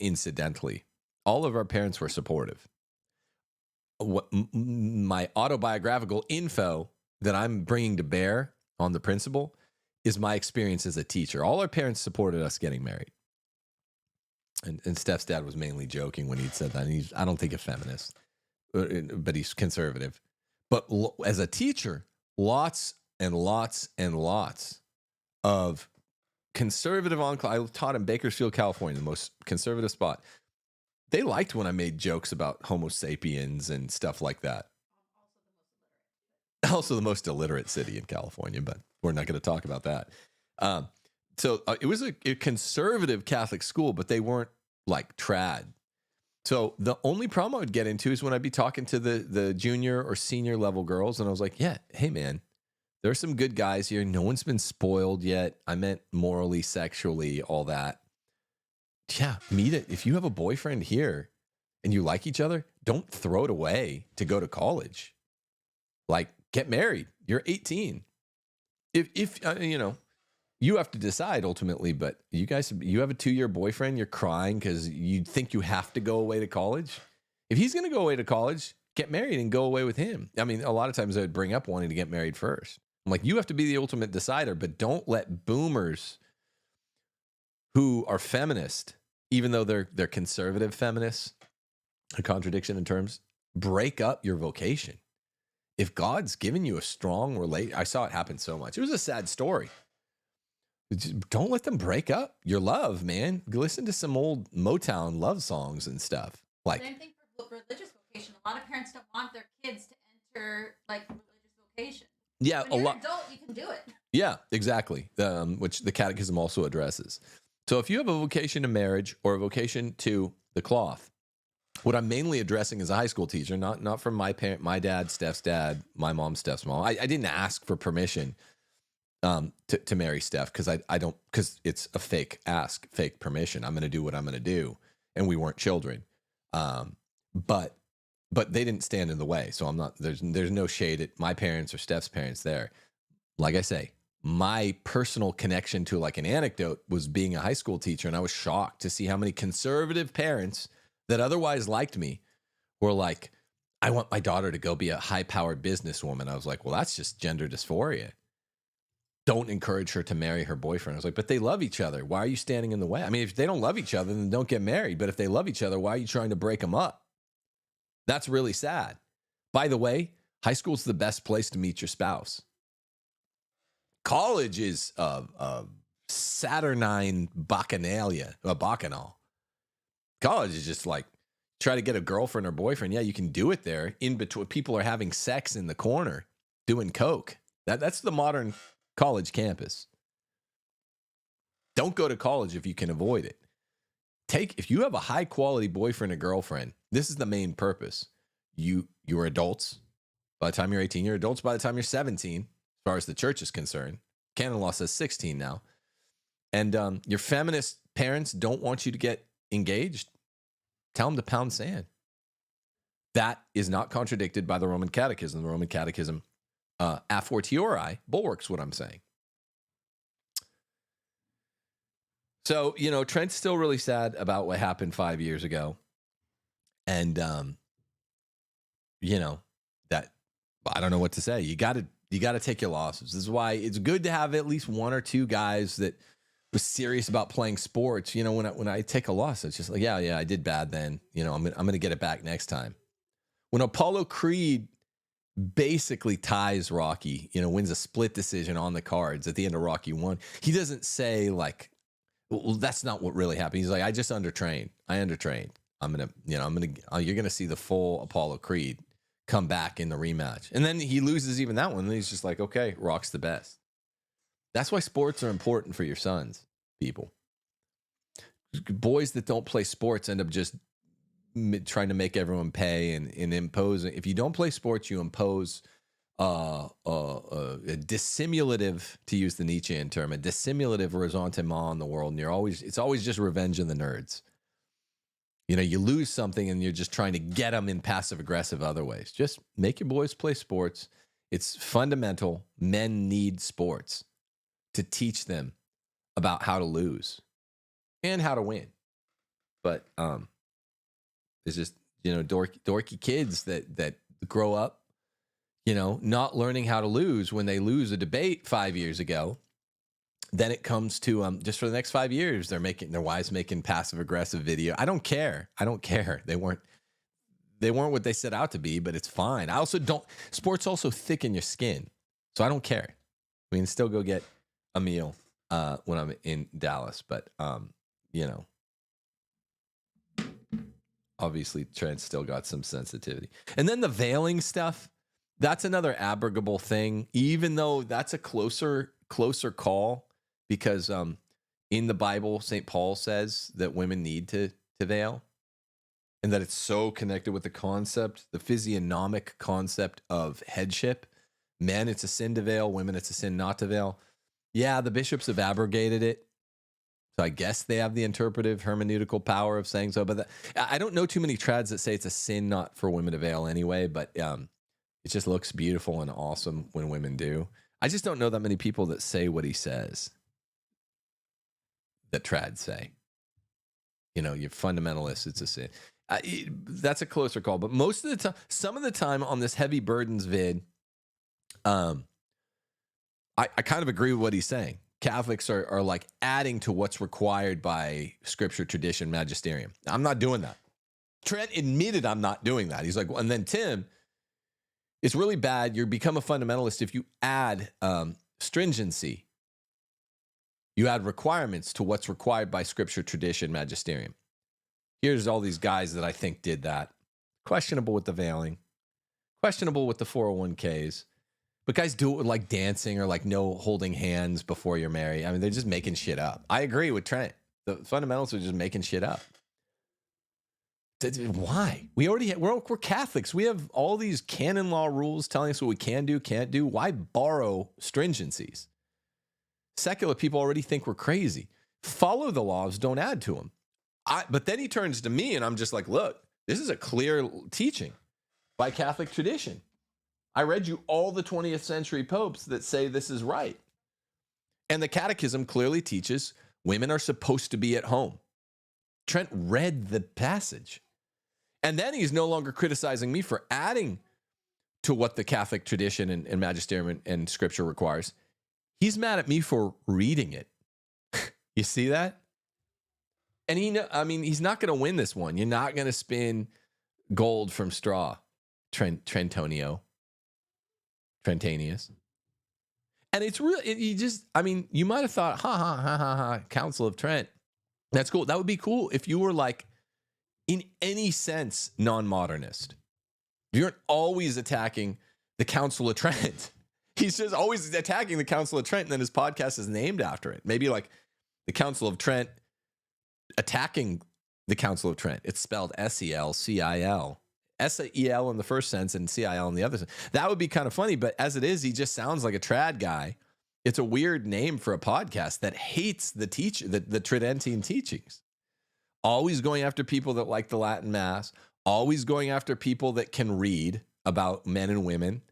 Speaker 1: Incidentally, all of our parents were supportive. What my autobiographical info that I'm bringing to bear on the principle is my experience as a teacher. All our parents supported us getting married. And Steph's dad was mainly joking when he'd said that. And he's, I don't think, a feminist, but he's conservative. But as a teacher, lots and lots and lots of conservative I taught in Bakersfield, California, the most conservative spot. They liked when I made jokes about Homo sapiens and stuff like that. Also the most illiterate city in California, but we're not going to talk about that. So it was a conservative Catholic school, but they weren't like trad. So the only problem I would get into is when I'd be talking to the junior or senior level girls, and I was like, "Yeah, hey man, there are some good guys here. No one's been spoiled yet. I meant morally, sexually, all that. Yeah, meet it. If you have a boyfriend here and you like each other, don't throw it away to go to college. Like, get married. You're 18. If you have to decide ultimately, but you have a 2-year boyfriend, you're crying because you think you have to go away to college. If he's going to go away to college, get married and go away with him." I mean, a lot of times I would bring up wanting to get married first. I'm like, you have to be the ultimate decider, but don't let boomers who are feminist, even though they're conservative feminists, a contradiction in terms, break up your vocation. If God's given you a strong I saw it happen so much. It was a sad story. Just don't let them break up your love, man. Listen to some old Motown love songs and stuff. Like,
Speaker 2: same thing for religious vocation. A lot of parents don't want their kids to enter like religious vocation.
Speaker 1: Yeah,
Speaker 2: when you're an adult, you can do it.
Speaker 1: Yeah, exactly. Which the Catechism also addresses. So if you have a vocation to marriage or a vocation to the cloth, what I'm mainly addressing as a high school teacher, not from my parent, my dad, Steph's dad, my mom, Steph's mom. I didn't ask for permission to marry Steph because because it's a fake permission. I'm going to do what I'm going to do, and we weren't children. But they didn't stand in the way. So I'm not. There's no shade at my parents or Steph's parents there. Like I say, my personal connection to like an anecdote was being a high school teacher, and I was shocked to see how many conservative parents that otherwise liked me were like, "I want my daughter to go be a high-powered businesswoman." I was like, "Well, that's just gender dysphoria. Don't encourage her to marry her boyfriend." I was like, "But they love each other. Why are you standing in the way?" I mean, if they don't love each other, then don't get married. But if they love each other, why are you trying to break them up? That's really sad. By the way, high school's the best place to meet your spouse. College is a saturnine bacchanal. College is just like, try to get a girlfriend or boyfriend. Yeah, you can do it there. In between, people are having sex in the corner, doing coke. That's the modern college campus. Don't go to college if you can avoid it. if you have a high quality boyfriend or girlfriend, this is the main purpose. You're adults. By the time you're 18, you're adults by the time you're 17, as far as the church is concerned. Canon law says 16 now. And your feminist parents don't want you to get engaged. Tell them to pound sand. That is not contradicted by the Roman Catechism. The Roman Catechism, a fortiori, bulwarks what I'm saying. So, Trent's still really sad about what happened 5 years ago. And, that, I don't know what to say. You got to take your losses. This is why it's good to have at least one or two guys that was serious about playing sports. When I take a loss, it's just like, yeah, I did bad then. I'm going to get it back next time. When Apollo Creed basically ties Rocky, wins a split decision on the cards at the end of Rocky 1, he doesn't say like, well, that's not what really happened. He's like, I just undertrained. You're going to see the full Apollo Creed come back in the rematch. And then he loses even that one. And he's just like, okay, Rock's the best. That's why sports are important for your sons, people. Boys that don't play sports end up just trying to make everyone pay and imposing. If you don't play sports, you impose a dissimulative, to use the Nietzschean term, a dissimulative ressentiment on the world. And it's always just revenge of the nerds. You lose something and you're just trying to get them in passive aggressive other ways. Just make your boys play sports. It's fundamental. Men need sports to teach them about how to lose and how to win. But it's just, dorky kids that grow up, not learning how to lose when they lose a debate 5 years ago. Then it comes to just for the next 5 years, their wives making passive aggressive video. I don't care. They weren't what they set out to be, but it's fine. I also don't. Sports also thicken your skin, so I don't care. We can still go get a meal when I'm in Dallas, but obviously Trent still got some sensitivity. And then the veiling stuff. That's another abrogable thing, even though that's a closer call. Because in the Bible, St. Paul says that women need to veil, and that it's so connected with the physiognomic concept of headship. Men, it's a sin to veil. Women, it's a sin not to veil. Yeah, the bishops have abrogated it. So I guess they have the interpretive hermeneutical power of saying so. But I don't know too many trads that say it's a sin not for women to veil anyway, but it just looks beautiful and awesome when women do. I just don't know that many people that say what he says. That trads say, you're fundamentalists, it's a sin. That's a closer call. But most of the time, some of the time on this heavy burdens vid, I kind of agree with what he's saying. Catholics are like adding to what's required by scripture, tradition, magisterium. I'm not doing that. Trent admitted I'm not doing that. He's like, and then Tim, it's really bad. You become a fundamentalist if you add stringency. You add requirements to what's required by scripture, tradition, magisterium. Here's all these guys that I think did that. Questionable with the veiling. Questionable with the 401ks. But guys do it with like dancing or like no holding hands before you're married. I mean, they're just making shit up. I agree with Trent. The fundamentals are just making shit up. Why? We're Catholics. We have all these canon law rules telling us what we can do, can't do. Why borrow stringencies? Secular people already think we're crazy. Follow the laws, don't add to them. But then he turns to me and I'm just like, look, this is a clear teaching by Catholic tradition. I read you all the 20th century popes that say this is right. And the catechism clearly teaches women are supposed to be at home. Trent read the passage. And then he's no longer criticizing me for adding to what the Catholic tradition and magisterium and scripture requires. He's mad at me for reading it. You see that? And he's not going to win this one. You're not going to spin gold from straw, Trentanius. And it's real. You might have thought, ha, Council of Trent. That's cool. That would be cool if you were like, in any sense, non-modernist. You aren't always attacking the Council of Trent. He's just always attacking the Council of Trent, and then his podcast is named after it. Maybe like the Council of Trent attacking the Council of Trent. It's spelled S-E-L-C-I-L. S-E-L in the first sense and C-I-L in the other sense. That would be kind of funny, but as it is, he just sounds like a trad guy. It's a weird name for a podcast that hates the Tridentine teachings. Always going after people that like the Latin Mass. Always going after people that can read about men and women.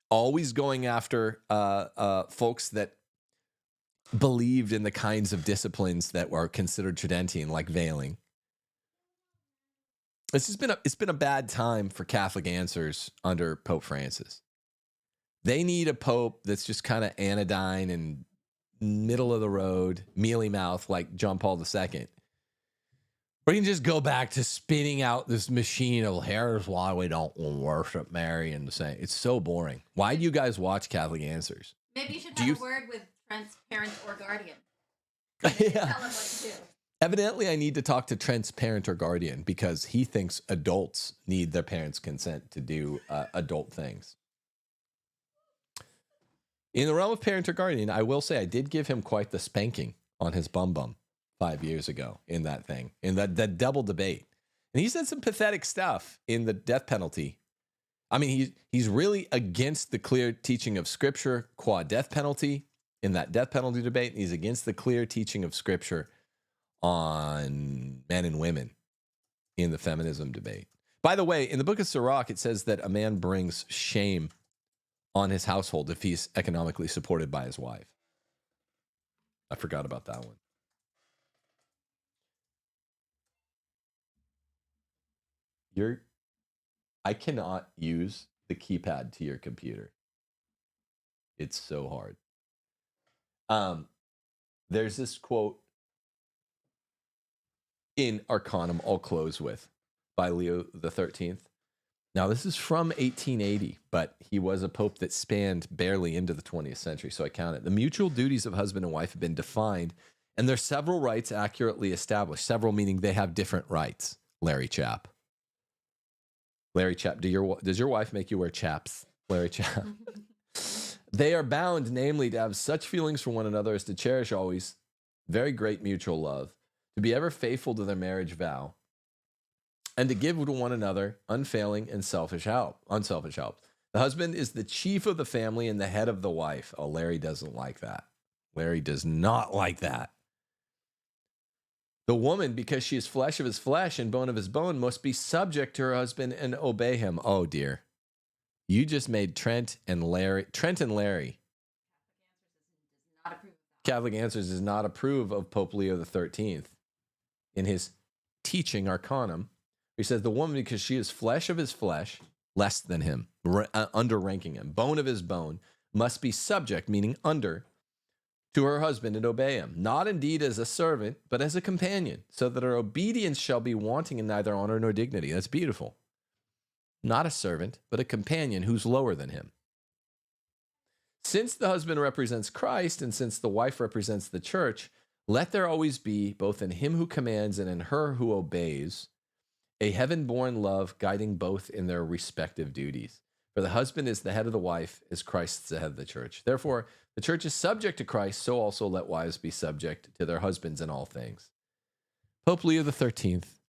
Speaker 1: Always going after folks that believed in the kinds of disciplines that were considered Tridentine, like veiling. It's been a bad time for Catholic answers under Pope Francis. They need a pope that's just kind of anodyne and middle of the road, mealy mouth like John Paul II. Or you can just go back to spinning out this machine of here's why we don't worship Mary and the saint. It's so boring. Why do you guys watch Catholic Answers?
Speaker 2: Maybe you should have a word with Trent's parent or guardian.
Speaker 1: Yeah.
Speaker 2: Tell him what to do.
Speaker 1: Evidently, I need to talk to Trent's parent or guardian because he thinks adults need their parents' consent to do adult things. In the realm of parent or guardian, I will say I did give him quite the spanking on his bum 5 years ago in that thing, in that double debate. And he said some pathetic stuff in the death penalty. I mean, he's really against the clear teaching of Scripture qua death penalty in that death penalty debate. And he's against the clear teaching of Scripture on men and women in the feminism debate. By the way, in the book of Sirach, it says that a man brings shame on his household if he's economically supported by his wife. I forgot about that one. I cannot use the keypad to your computer. It's so hard. There's this quote in Arcanum, I'll close with, by Leo the 13th. Now, this is from 1880, but he was a pope that spanned barely into the 20th century, so I count it. The mutual duties of husband and wife have been defined, and their several rights accurately established. Several meaning they have different rights, Larry Chapp. Larry Chapp, does your wife make you wear chaps, Larry Chapp? They are bound, namely, to have such feelings for one another as to cherish always very great mutual love, to be ever faithful to their marriage vow, and to give to one another unfailing and unselfish help. The husband is the chief of the family and the head of the wife. Oh, Larry doesn't like that. Larry does not like that. The woman, because she is flesh of his flesh and bone of his bone, must be subject to her husband and obey him. Oh, dear. You just made Trent and Larry. Catholic Answers does not approve of Pope Leo the 13th in his teaching Arcanum. He says the woman, because she is flesh of his flesh, less than him, under-ranking him, bone of his bone, must be subject, meaning under, to her husband and obey him, not indeed as a servant, but as a companion, so that her obedience shall be wanting in neither honor nor dignity. That's beautiful. Not a servant, but a companion who's lower than him. Since the husband represents Christ, and since the wife represents the church, let there always be, both in him who commands and in her who obeys, a heaven-born love guiding both in their respective duties. For the husband is the head of the wife, as Christ is the head of the church. Therefore, the church is subject to Christ, so also let wives be subject to their husbands in all things. Pope Leo the 13th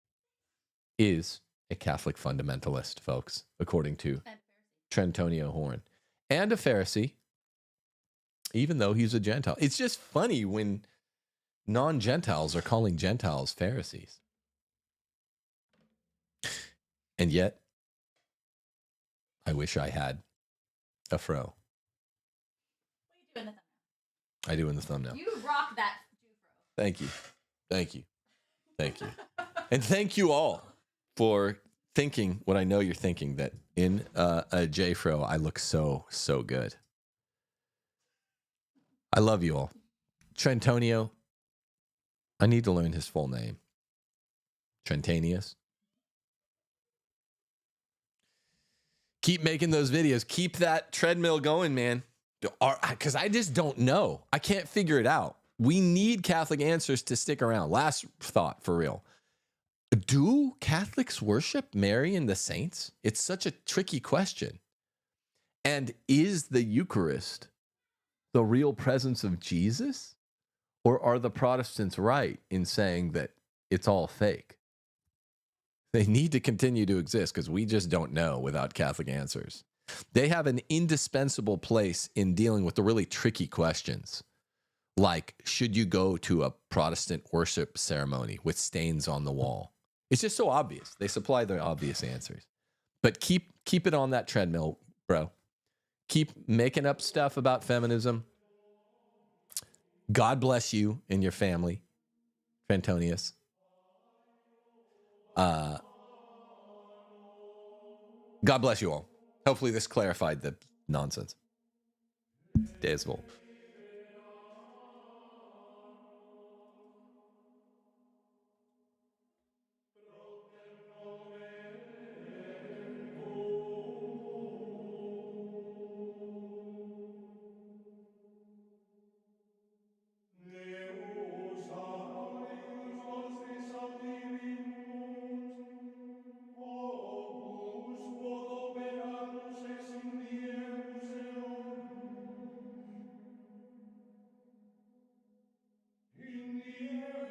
Speaker 1: is a Catholic fundamentalist, folks, according to Trentonio Horn. And a Pharisee, even though he's a Gentile. It's just funny when non-Gentiles are calling Gentiles Pharisees. And yet, I wish I had a fro.
Speaker 2: What are you doing in the thumbnail?
Speaker 1: I do in the thumbnail.
Speaker 2: You rock that fro.
Speaker 1: Thank you. Thank you. Thank you. And thank you all for thinking what I know you're thinking, that in a J-fro, I look so good. I love you all. Trentonio, I need to learn his full name. Trentanius. Keep making those videos. Keep that treadmill going, man. Because I just don't know. I can't figure it out. We need Catholic Answers to stick around. Last thought, for real. Do Catholics worship Mary and the saints? It's such a tricky question. And is the Eucharist the real presence of Jesus? Or are the Protestants right in saying that it's all fake? They need to continue to exist because we just don't know without Catholic answers. They have an indispensable place in dealing with the really tricky questions. Like, should you go to a Protestant worship ceremony with stains on the wall? It's just so obvious. They supply the obvious answers. But keep it on that treadmill, bro. Keep making up stuff about feminism. God bless you and your family, Trentonius. God bless you all. Hopefully this clarified the nonsense. Daysville.
Speaker 4: In die